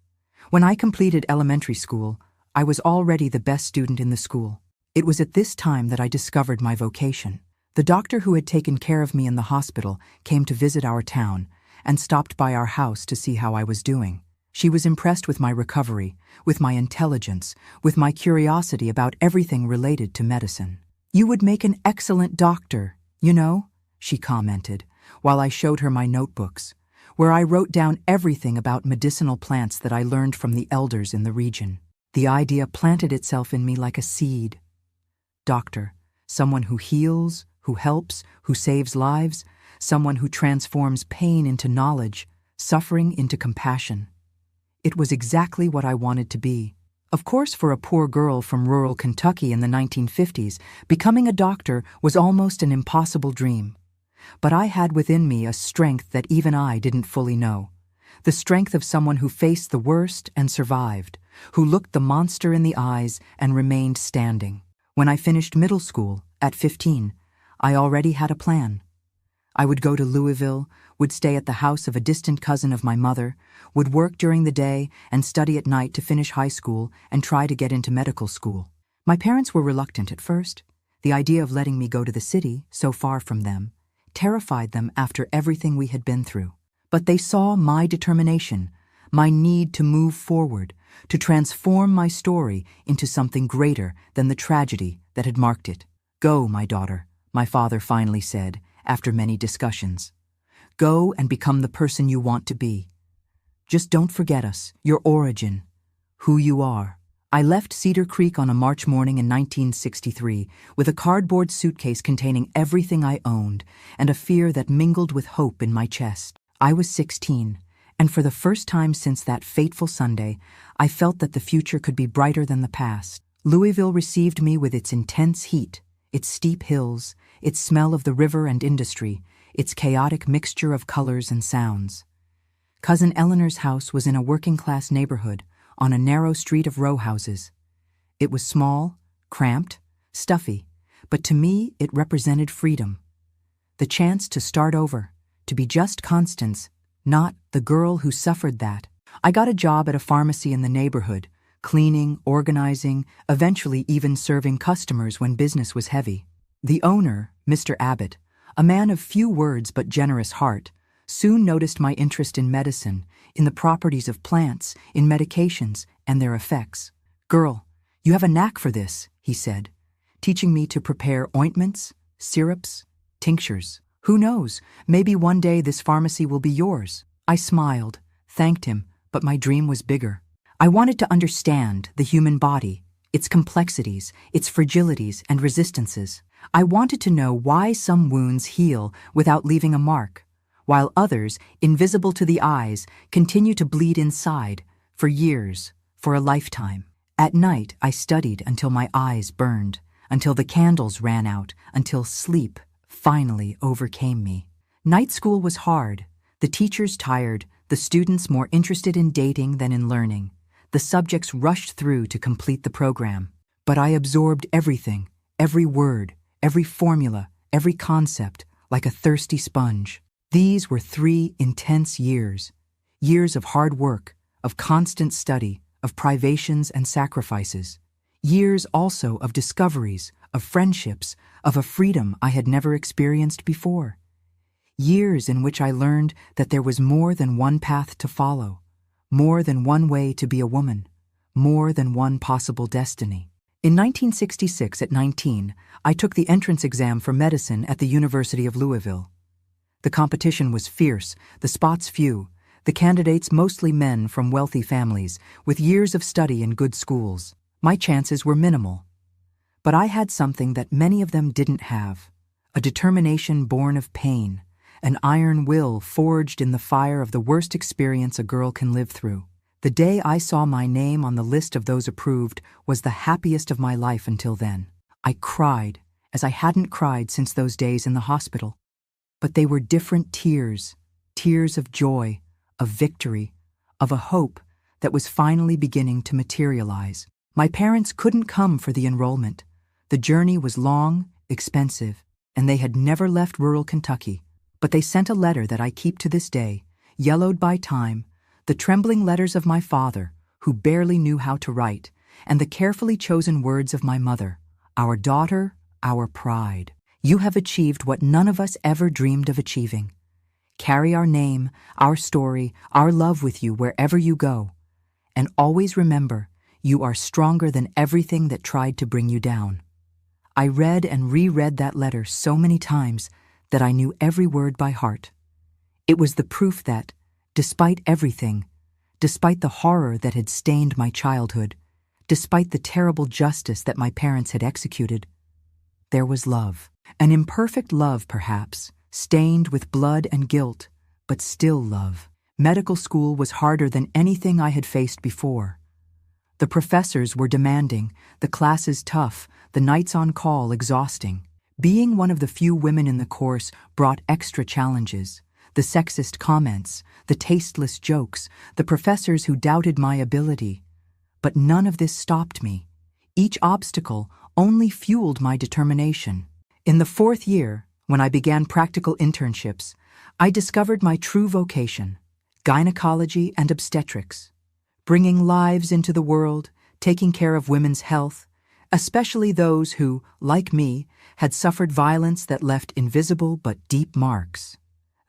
When I completed elementary school, I was already the best student in the school. It was at this time that I discovered my vocation. The doctor who had taken care of me in the hospital came to visit our town and stopped by our house to see how I was doing. She was impressed with my recovery, with my intelligence, with my curiosity about everything related to medicine. "You would make an excellent doctor, you know," she commented, while I showed her my notebooks, where I wrote down everything about medicinal plants that I learned from the elders in the region. The idea planted itself in me like a seed. Doctor, someone who heals, who helps, who saves lives, someone who transforms pain into knowledge, suffering into compassion. It was exactly what I wanted to be. Of course, for a poor girl from rural Kentucky in the 1950s, becoming a doctor was almost an impossible dream. But I had within me a strength that even I didn't fully know. The strength of someone who faced the worst and survived, who looked the monster in the eyes and remained standing. When I finished middle school, at 15, I already had a plan. I would go to Louisville, would stay at the house of a distant cousin of my mother, would work during the day and study at night to finish high school and try to get into medical school. My parents were reluctant at first. The idea of letting me go to the city, so far from them, terrified them after everything we had been through. But they saw my determination, my need to move forward, to transform my story into something greater than the tragedy that had marked it. "Go, my daughter," my father finally said, after many discussions. "Go and become the person you want to be. Just don't forget us, your origin, who you are." I left Cedar Creek on a March morning in 1963 with a cardboard suitcase containing everything I owned and a fear that mingled with hope in my chest. I was 16, and for the first time since that fateful Sunday, I felt that the future could be brighter than the past. Louisville received me with its intense heat, its steep hills, its smell of the river and industry, its chaotic mixture of colors and sounds. Cousin Eleanor's house was in a working-class neighborhood, on a narrow street of row houses. It was small, cramped, stuffy, but to me it represented freedom. The chance to start over, to be just Constance, not the girl who suffered that. I got a job at a pharmacy in the neighborhood, cleaning, organizing, eventually even serving customers when business was heavy. The owner, Mr. Abbott, a man of few words but generous heart, soon noticed my interest in medicine, in the properties of plants, in medications, and their effects. "Girl, you have a knack for this," he said, teaching me to prepare ointments, syrups, tinctures. "Who knows, maybe one day this pharmacy will be yours." I smiled, thanked him, but my dream was bigger. I wanted to understand the human body, its complexities, its fragilities and resistances. I wanted to know why some wounds heal without leaving a mark, while others, invisible to the eyes, continue to bleed inside, for years, for a lifetime. At night, I studied until my eyes burned, until the candles ran out, until sleep finally overcame me. Night school was hard, the teachers tired, the students more interested in dating than in learning. The subjects rushed through to complete the program. But I absorbed everything, every word, every formula, every concept, like a thirsty sponge. These were 3 intense years, years of hard work, of constant study, of privations and sacrifices, years also of discoveries, of friendships, of a freedom I had never experienced before. Years in which I learned that there was more than one path to follow, more than one way to be a woman, more than one possible destiny. In 1966, at 19, I took the entrance exam for medicine at the University of Louisville. The competition was fierce, the spots few, the candidates mostly men from wealthy families with years of study in good schools. My chances were minimal. But I had something that many of them didn't have, a determination born of pain, an iron will forged in the fire of the worst experience a girl can live through. The day I saw my name on the list of those approved was the happiest of my life until then. I cried, as I hadn't cried since those days in the hospital. But they were different tears, tears of joy, of victory, of a hope that was finally beginning to materialize. My parents couldn't come for the enrollment. The journey was long, expensive, and they had never left rural Kentucky. But they sent a letter that I keep to this day, yellowed by time, the trembling letters of my father, who barely knew how to write, and the carefully chosen words of my mother, "Our daughter, our pride. You have achieved what none of us ever dreamed of achieving. Carry our name, our story, our love with you wherever you go. And always remember, you are stronger than everything that tried to bring you down." I read and reread that letter so many times that I knew every word by heart. It was the proof that, despite everything, despite the horror that had stained my childhood, despite the terrible justice that my parents had executed, there was love. An imperfect love, perhaps, stained with blood and guilt, but still love. Medical school was harder than anything I had faced before. The professors were demanding, the classes tough, the nights on call exhausting. Being one of the few women in the course brought extra challenges. The sexist comments, the tasteless jokes, the professors who doubted my ability. But none of this stopped me. Each obstacle only fueled my determination. In the 4th year, when I began practical internships, I discovered my true vocation, gynecology and obstetrics, bringing lives into the world, taking care of women's health, especially those who, like me, had suffered violence that left invisible but deep marks.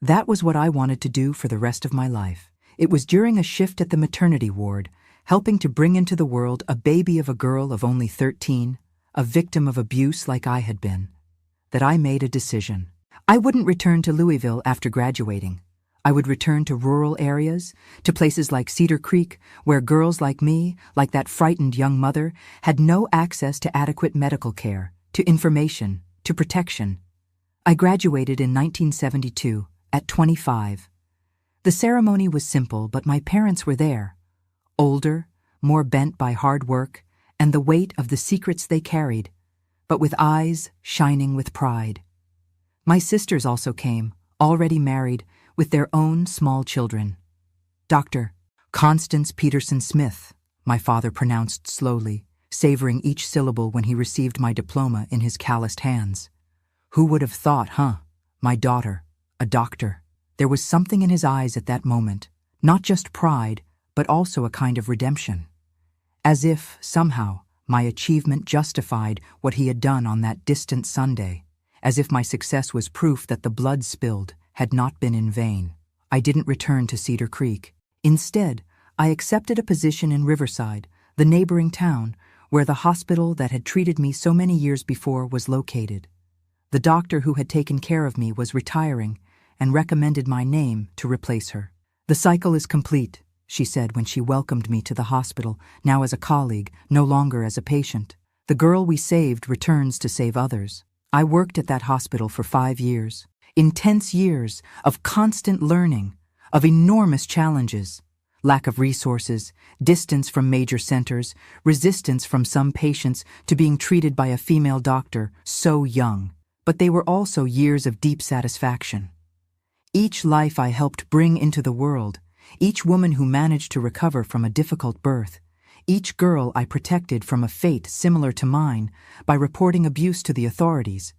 That was what I wanted to do for the rest of my life. It was during a shift at the maternity ward, helping to bring into the world a baby of a girl of only 13, a victim of abuse like I had been, that I made a decision. I wouldn't return to Louisville after graduating. I would return to rural areas, to places like Cedar Creek, where girls like me, like that frightened young mother, had no access to adequate medical care, to information, to protection. I graduated in 1972, at 25. The ceremony was simple, but my parents were there. Older, more bent by hard work, and the weight of the secrets they carried, but with eyes shining with pride. My sisters also came, already married, with their own small children. Dr. Constance Peterson Smith, my father pronounced slowly, savoring each syllable when he received my diploma in his calloused hands. Who would have thought, huh? My daughter, a doctor. There was something in his eyes at that moment, not just pride, but also a kind of redemption. As if, somehow, my achievement justified what he had done on that distant Sunday, as if my success was proof that the blood spilled had not been in vain. I didn't return to Cedar Creek. Instead, I accepted a position in Riverside, the neighboring town, where the hospital that had treated me so many years before was located. The doctor who had taken care of me was retiring and recommended my name to replace her. "The cycle is complete," she said when she welcomed me to the hospital, now as a colleague, no longer as a patient. "The girl we saved returns to save others." I worked at that hospital for 5 years. Intense years of constant learning, of enormous challenges, lack of resources, distance from major centers, resistance from some patients to being treated by a female doctor so young. But they were also years of deep satisfaction. Each life I helped bring into the world, each woman who managed to recover from a difficult birth, each girl I protected from a fate similar to mine by reporting abuse to the authorities.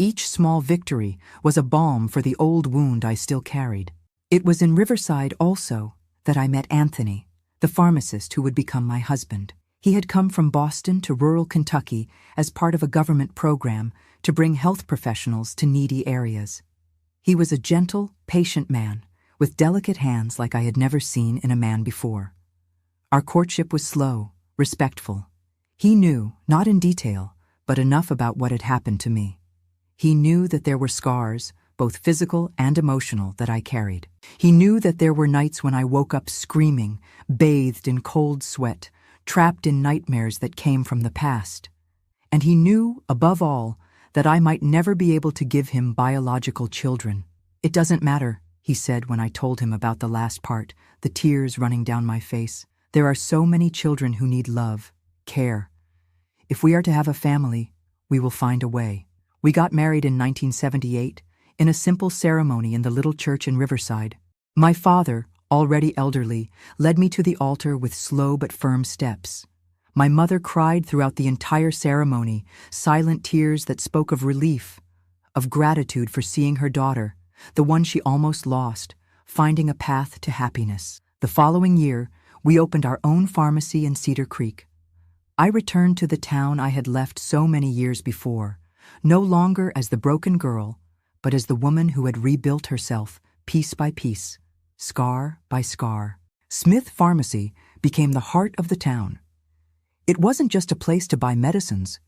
Each small victory was a balm for the old wound I still carried. It was in Riverside also that I met Anthony, the pharmacist who would become my husband. He had come from Boston to rural Kentucky as part of a government program to bring health professionals to needy areas. He was a gentle, patient man with delicate hands like I had never seen in a man before. Our courtship was slow, respectful. He knew, not in detail, but enough about what had happened to me. He knew that there were scars, both physical and emotional, that I carried. He knew that there were nights when I woke up screaming, bathed in cold sweat, trapped in nightmares that came from the past. And he knew, above all, that I might never be able to give him biological children. "It doesn't matter," he said when I told him about the last part, the tears running down my face. "There are so many children who need love, care. If we are to have a family, we will find a way." We got married in 1978, in a simple ceremony in the little church in Riverside. My father, already elderly, led me to the altar with slow but firm steps. My mother cried throughout the entire ceremony, silent tears that spoke of relief, of gratitude for seeing her daughter, the one she almost lost, finding a path to happiness. The following year, we opened our own pharmacy in Cedar Creek. I returned to the town I had left so many years before, no longer as the broken girl, but as the woman who had rebuilt herself piece by piece, scar by scar. Smith Pharmacy became the heart of the town. It wasn't just a place to buy medicines.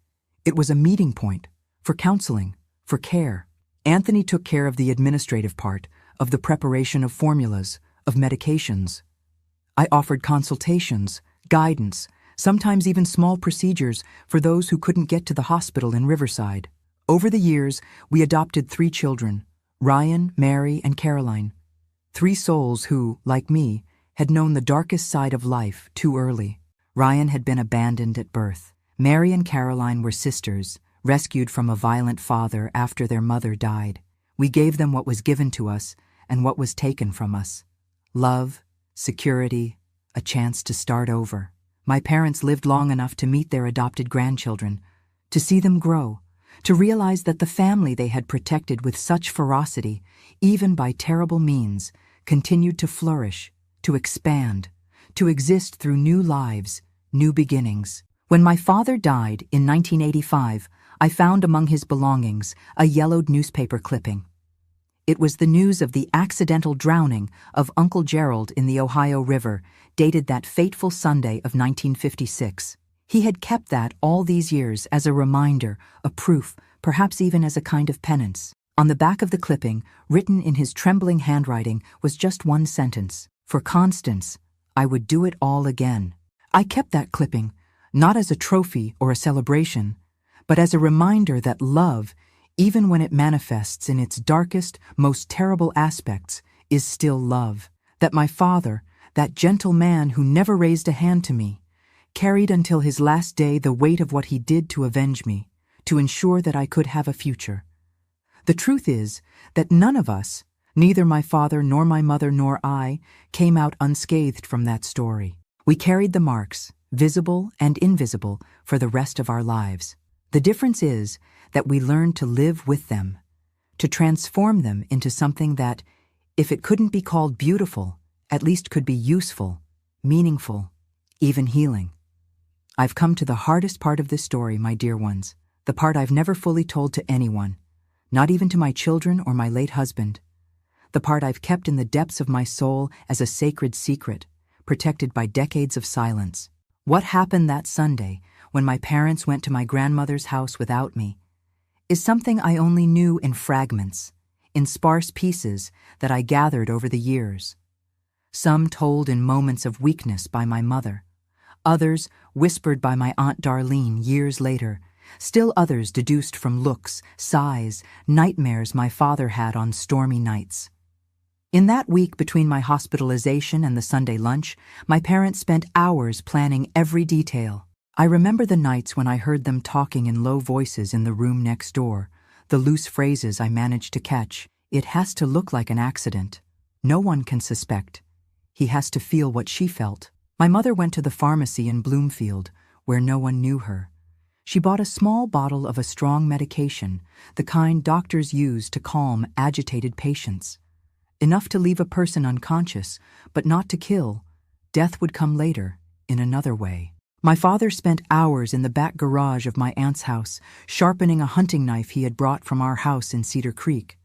It was a meeting point for counseling, for care. Anthony took care of the administrative part, of the preparation of formulas, of medications. I offered consultations, guidance, sometimes even small procedures for those who couldn't get to the hospital in Riverside. Over the years, we adopted 3 children, Ryan, Mary, and Caroline. 3 souls who, like me, had known the darkest side of life too early. Ryan had been abandoned at birth. Mary and Caroline were sisters, rescued from a violent father after their mother died. We gave them what was given to us and what was taken from us: love, security, a chance to start over. My parents lived long enough to meet their adopted grandchildren, to see them grow, to realize that the family they had protected with such ferocity, even by terrible means, continued to flourish, to expand, to exist through new lives, new beginnings. When my father died in 1985, I found among his belongings a yellowed newspaper clipping. It was the news of the accidental drowning of Uncle Gerald in the Ohio River, dated that fateful Sunday of 1956. He had kept that all these years as a reminder, a proof, perhaps even as a kind of penance. On the back of the clipping, written in his trembling handwriting, was just one sentence: "For Constance, I would do it all again." I kept that clipping, not as a trophy or a celebration, but as a reminder that love, even when it manifests in its darkest, most terrible aspects, is still love. That my father, that gentle man who never raised a hand to me, carried until his last day the weight of what he did to avenge me, to ensure that I could have a future. The truth is that none of us, neither my father nor my mother nor I, came out unscathed from that story. We carried the marks, visible and invisible, for the rest of our lives. The difference is that we learned to live with them, to transform them into something that, if it couldn't be called beautiful, at least could be useful, meaningful, even healing. I've come to the hardest part of this story, my dear ones, the part I've never fully told to anyone, not even to my children or my late husband, the part I've kept in the depths of my soul as a sacred secret, protected by decades of silence. What happened that Sunday, when my parents went to my grandmother's house without me, is something I only knew in fragments, in sparse pieces that I gathered over the years. Some told in moments of weakness by my mother, others whispered by my Aunt Darlene years later, still others deduced from looks, sighs, nightmares my father had on stormy nights. In that week between my hospitalization and the Sunday lunch, my parents spent hours planning every detail. I remember the nights when I heard them talking in low voices in the room next door, the loose phrases I managed to catch. "It has to look like an accident. No one can suspect. He has to feel what she felt." My mother went to the pharmacy in Bloomfield, where no one knew her. She bought a small bottle of a strong medication, the kind doctors use to calm agitated patients. Enough to leave a person unconscious, but not to kill. Death would come later, in another way. My father spent hours in the back garage of my aunt's house, sharpening a hunting knife he had brought from our house in Cedar Creek.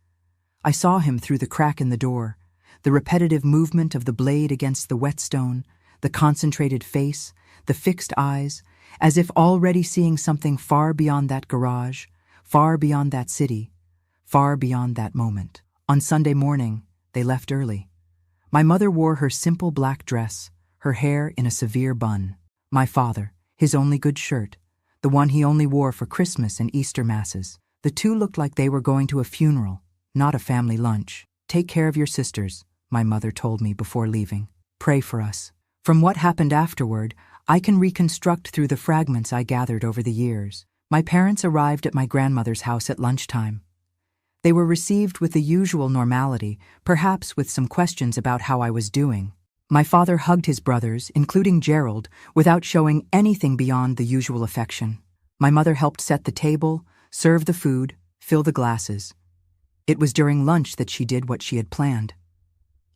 I saw him through the crack in the door, the repetitive movement of the blade against the whetstone, the concentrated face, the fixed eyes, as if already seeing something far beyond that garage, far beyond that city, far beyond that moment. On Sunday morning, they left early. My mother wore her simple black dress, her hair in a severe bun. My father, his only good shirt, the one he only wore for Christmas and Easter masses. The two looked like they were going to a funeral, not a family lunch. "Take care of your sisters," my mother told me before leaving. "Pray for us." From what happened afterward, I can reconstruct through the fragments I gathered over the years. My parents arrived at my grandmother's house at lunchtime. They were received with the usual normality, perhaps with some questions about how I was doing. My father hugged his brothers, including Gerald, without showing anything beyond the usual affection. My mother helped set the table, serve the food, fill the glasses. It was during lunch that she did what she had planned.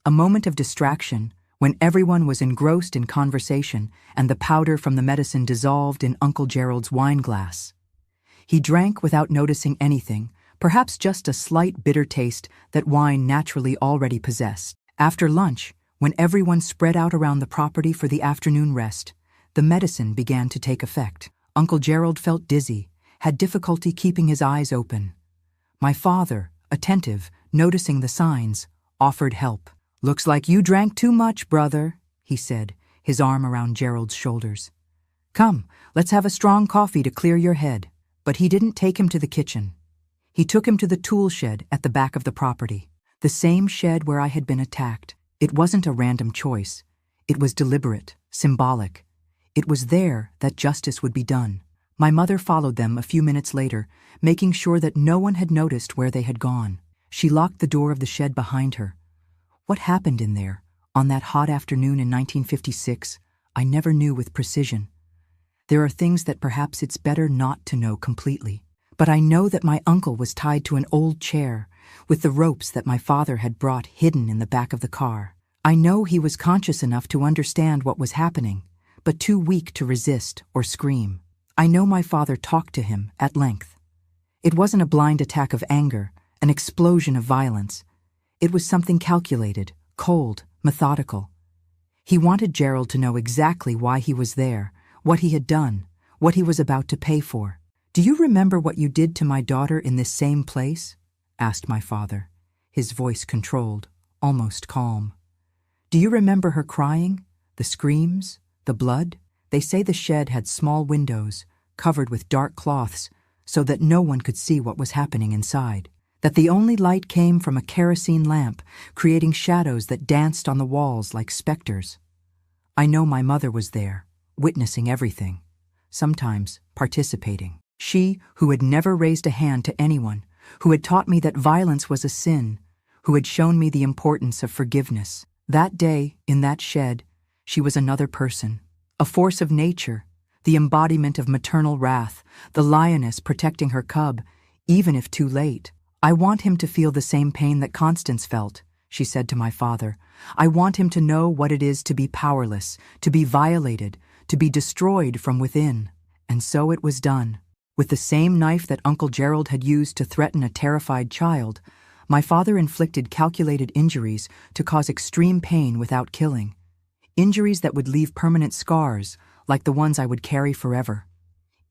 A moment of distraction, when everyone was engrossed in conversation and the powder from the medicine dissolved in Uncle Gerald's wine glass. He drank without noticing anything, perhaps just a slight bitter taste that wine naturally already possessed. After lunch, when everyone spread out around the property for the afternoon rest, the medicine began to take effect. Uncle Gerald felt dizzy, had difficulty keeping his eyes open. My father, attentive, noticing the signs, offered help. "Looks like you drank too much, brother," he said, his arm around Gerald's shoulders. "Come, let's have a strong coffee to clear your head." But he didn't take him to the kitchen. He took him to the tool shed at the back of the property, the same shed where I had been attacked. It wasn't a random choice. It was deliberate, symbolic. It was there that justice would be done. My mother followed them a few minutes later, making sure that no one had noticed where they had gone. She locked the door of the shed behind her. What happened in there, on that hot afternoon in 1956, I never knew with precision. There are things that perhaps it's better not to know completely. But I know that my uncle was tied to an old chair, with the ropes that my father had brought hidden in the back of the car. I know he was conscious enough to understand what was happening, but too weak to resist or scream. I know my father talked to him at length. It wasn't a blind attack of anger, an explosion of violence. It was something calculated, cold, methodical. He wanted Gerald to know exactly why he was there, what he had done, what he was about to pay for. "Do you remember what you did to my daughter in this same place?" asked my father, his voice controlled, almost calm. "Do you remember her crying, the screams, the blood?" They say the shed had small windows, covered with dark cloths, so that no one could see what was happening inside. That the only light came from a kerosene lamp, creating shadows that danced on the walls like specters. I know my mother was there, witnessing everything, sometimes participating. She, who had never raised a hand to anyone, who had taught me that violence was a sin, who had shown me the importance of forgiveness. That day, in that shed, she was another person, a force of nature, the embodiment of maternal wrath, the lioness protecting her cub, even if too late. "I want him to feel the same pain that Constance felt," she said to my father. "I want him to know what it is to be powerless, to be violated, to be destroyed from within." And so it was done. With the same knife that Uncle Gerald had used to threaten a terrified child, my father inflicted calculated injuries to cause extreme pain without killing. Injuries that would leave permanent scars, like the ones I would carry forever.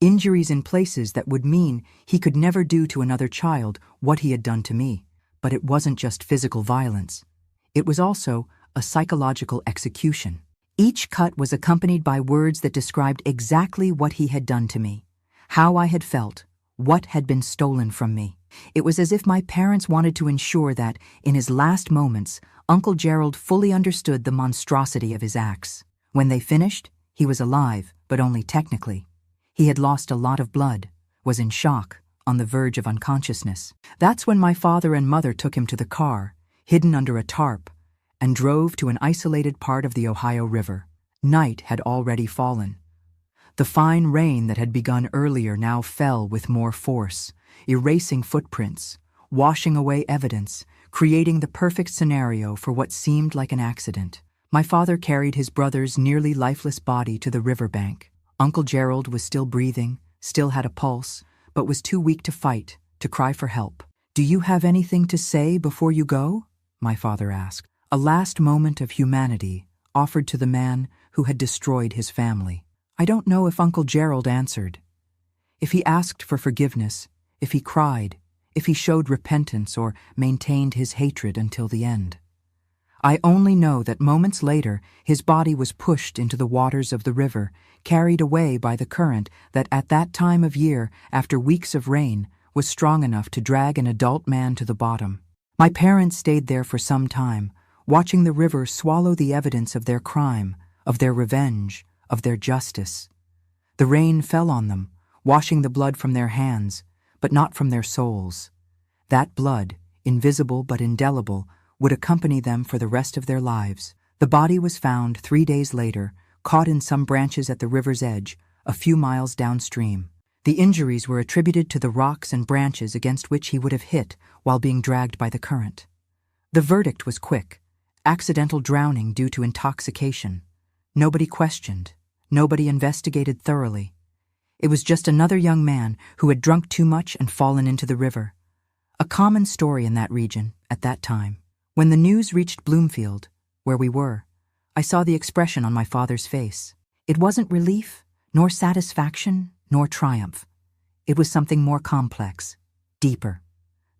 Injuries in places that would mean he could never do to another child what he had done to me. But it wasn't just physical violence. It was also a psychological execution. Each cut was accompanied by words that described exactly what he had done to me, how I had felt, what had been stolen from me. It was as if my parents wanted to ensure that, in his last moments, Uncle Gerald fully understood the monstrosity of his acts. When they finished, he was alive, but only technically. He had lost a lot of blood, was in shock, on the verge of unconsciousness. That's when my father and mother took him to the car, hidden under a tarp, and drove to an isolated part of the Ohio River. Night had already fallen. The fine rain that had begun earlier now fell with more force, erasing footprints, washing away evidence, creating the perfect scenario for what seemed like an accident. My father carried his brother's nearly lifeless body to the riverbank. Uncle Gerald was still breathing, still had a pulse, but was too weak to fight, to cry for help. "Do you have anything to say before you go?" my father asked. A last moment of humanity offered to the man who had destroyed his family. I don't know if Uncle Gerald answered. If he asked for forgiveness, if he cried, if he showed repentance or maintained his hatred until the end. I only know that moments later his body was pushed into the waters of the river, carried away by the current that at that time of year, after weeks of rain, was strong enough to drag an adult man to the bottom. My parents stayed there for some time, watching the river swallow the evidence of their crime, of their revenge, of their justice. The rain fell on them, washing the blood from their hands, but not from their souls. That blood, invisible but indelible, would accompany them for the rest of their lives. The body was found 3 days later, caught in some branches at the river's edge, a few miles downstream. The injuries were attributed to the rocks and branches against which he would have hit while being dragged by the current. The verdict was quick: accidental drowning due to intoxication. Nobody questioned. Nobody investigated thoroughly. It was just another young man who had drunk too much and fallen into the river. A common story in that region at that time. When the news reached Bloomfield, where we were, I saw the expression on my father's face. It wasn't relief, nor satisfaction, nor triumph. It was something more complex, deeper.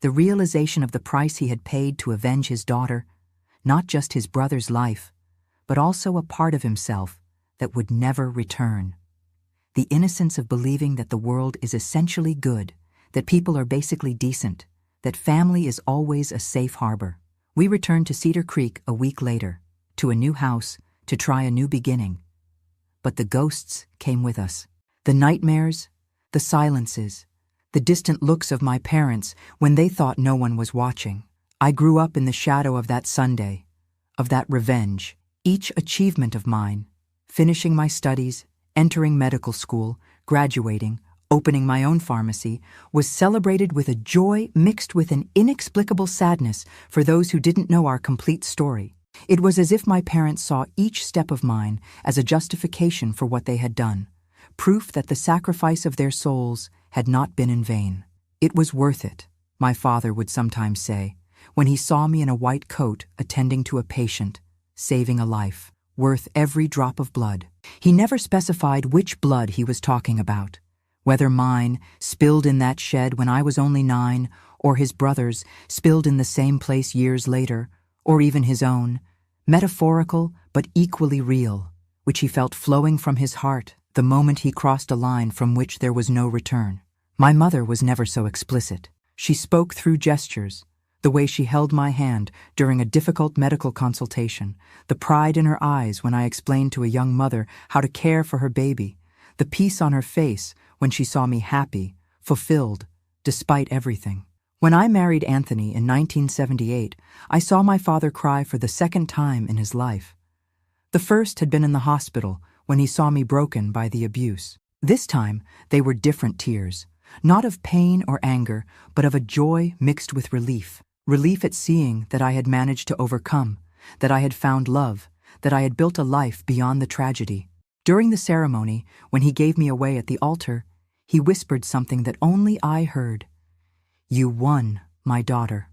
The realization of the price he had paid to avenge his daughter, not just his brother's life, but also a part of himself that would never return. The innocence of believing that the world is essentially good, that people are basically decent, that family is always a safe harbor. We returned to Cedar Creek a week later, to a new house, to try a new beginning. But the ghosts came with us. The nightmares, the silences, the distant looks of my parents when they thought no one was watching. I grew up in the shadow of that Sunday, of that revenge. Each achievement of mine, finishing my studies, entering medical school, graduating, opening my own pharmacy, was celebrated with a joy mixed with an inexplicable sadness for those who didn't know our complete story. It was as if my parents saw each step of mine as a justification for what they had done, proof that the sacrifice of their souls had not been in vain. It was worth it, my father would sometimes say, when he saw me in a white coat attending to a patient, saving a life, worth every drop of blood. He never specified which blood he was talking about, whether mine, spilled in that shed when I was only 9, or his brother's, spilled in the same place years later, or even his own, metaphorical but equally real, which he felt flowing from his heart the moment he crossed a line from which there was no return. My mother was never so explicit. She spoke through gestures, the way she held my hand during a difficult medical consultation, the pride in her eyes when I explained to a young mother how to care for her baby, the peace on her face when she saw me happy, fulfilled, despite everything. When I married Anthony in 1978, I saw my father cry for the second time in his life. The first had been in the hospital when he saw me broken by the abuse. This time, they were different tears, not of pain or anger, but of a joy mixed with relief. Relief at seeing that I had managed to overcome, that I had found love, that I had built a life beyond the tragedy. During the ceremony, when he gave me away at the altar, he whispered something that only I heard. "You won, my daughter.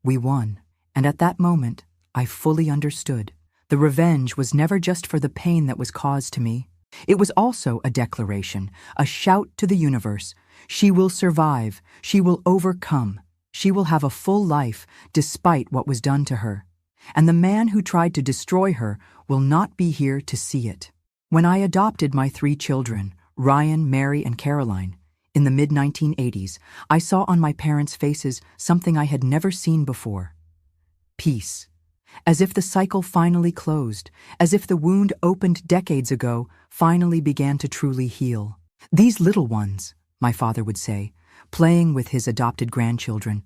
We won." And at that moment, I fully understood. The revenge was never just for the pain that was caused to me. It was also a declaration, a shout to the universe. She will survive. She will overcome. She will have a full life despite what was done to her. And the man who tried to destroy her will not be here to see it. When I adopted my 3 children, Ryan, Mary, and Caroline, in the mid-1980s, I saw on my parents' faces something I had never seen before. Peace. As if the cycle finally closed, as if the wound opened decades ago finally began to truly heal. These little ones, my father would say, playing with his adopted grandchildren,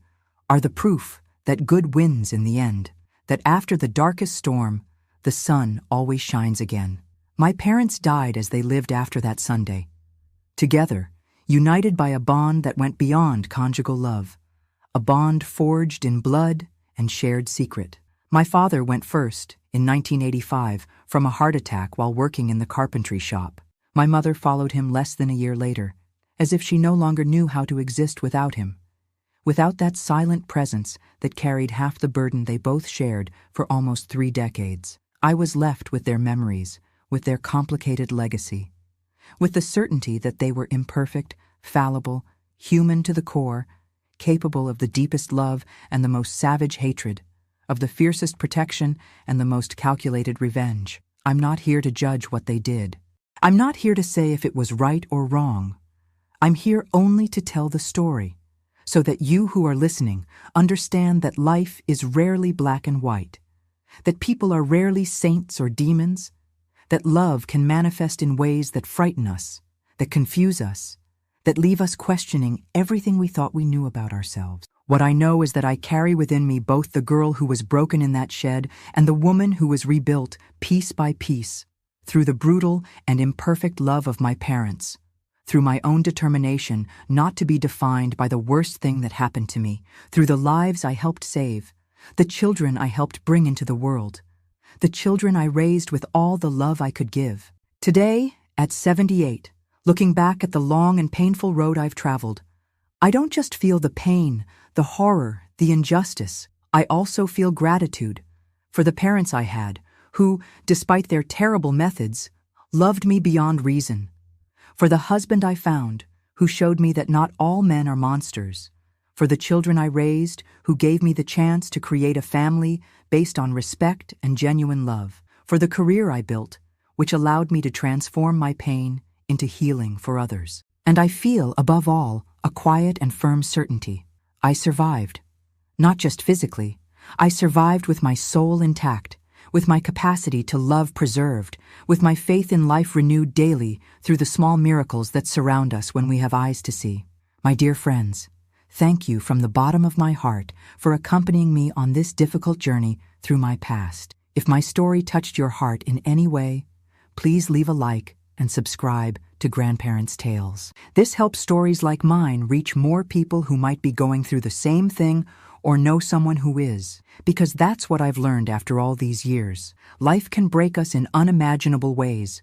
are the proof that good wins in the end, that after the darkest storm, the sun always shines again. My parents died as they lived after that Sunday. Together, united by a bond that went beyond conjugal love, a bond forged in blood and shared secret. My father went first, in 1985, from a heart attack while working in the carpentry shop. My mother followed him less than a year later, as if she no longer knew how to exist without him. Without that silent presence that carried half the burden they both shared for almost 3 decades. I was left with their memories, with their complicated legacy, with the certainty that they were imperfect, fallible, human to the core, capable of the deepest love and the most savage hatred, of the fiercest protection and the most calculated revenge. I'm not here to judge what they did. I'm not here to say if it was right or wrong. I'm here only to tell the story, so that you who are listening understand that life is rarely black and white, that people are rarely saints or demons, that love can manifest in ways that frighten us, that confuse us, that leave us questioning everything we thought we knew about ourselves. What I know is that I carry within me both the girl who was broken in that shed and the woman who was rebuilt piece by piece through the brutal and imperfect love of my parents, through my own determination not to be defined by the worst thing that happened to me, through the lives I helped save, the children I helped bring into the world, the children I raised with all the love I could give. Today, at 78, looking back at the long and painful road I've traveled, I don't just feel the pain, the horror, the injustice. I also feel gratitude for the parents I had, who, despite their terrible methods, loved me beyond reason, for the husband I found, who showed me that not all men are monsters, for the children I raised, who gave me the chance to create a family based on respect and genuine love, for the career I built, which allowed me to transform my pain into healing for others. And I feel, above all, a quiet and firm certainty. I survived. Not just physically. I survived with my soul intact, with my capacity to love preserved, with my faith in life renewed daily through the small miracles that surround us when we have eyes to see. My dear friends, thank you from the bottom of my heart for accompanying me on this difficult journey through my past. If my story touched your heart in any way, please leave a like and subscribe to Grandparents' Tales. This helps stories like mine reach more people who might be going through the same thing or know someone who is. Because that's what I've learned after all these years. Life can break us in unimaginable ways,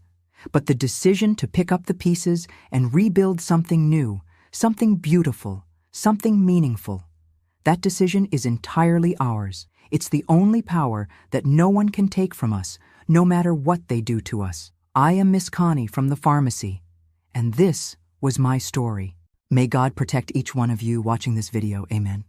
but the decision to pick up the pieces and rebuild something new, something beautiful, something meaningful, that decision is entirely ours. It's the only power that no one can take from us, no matter what they do to us. I am Miss Connie from the pharmacy, and this was my story. May God protect each one of you watching this video. Amen.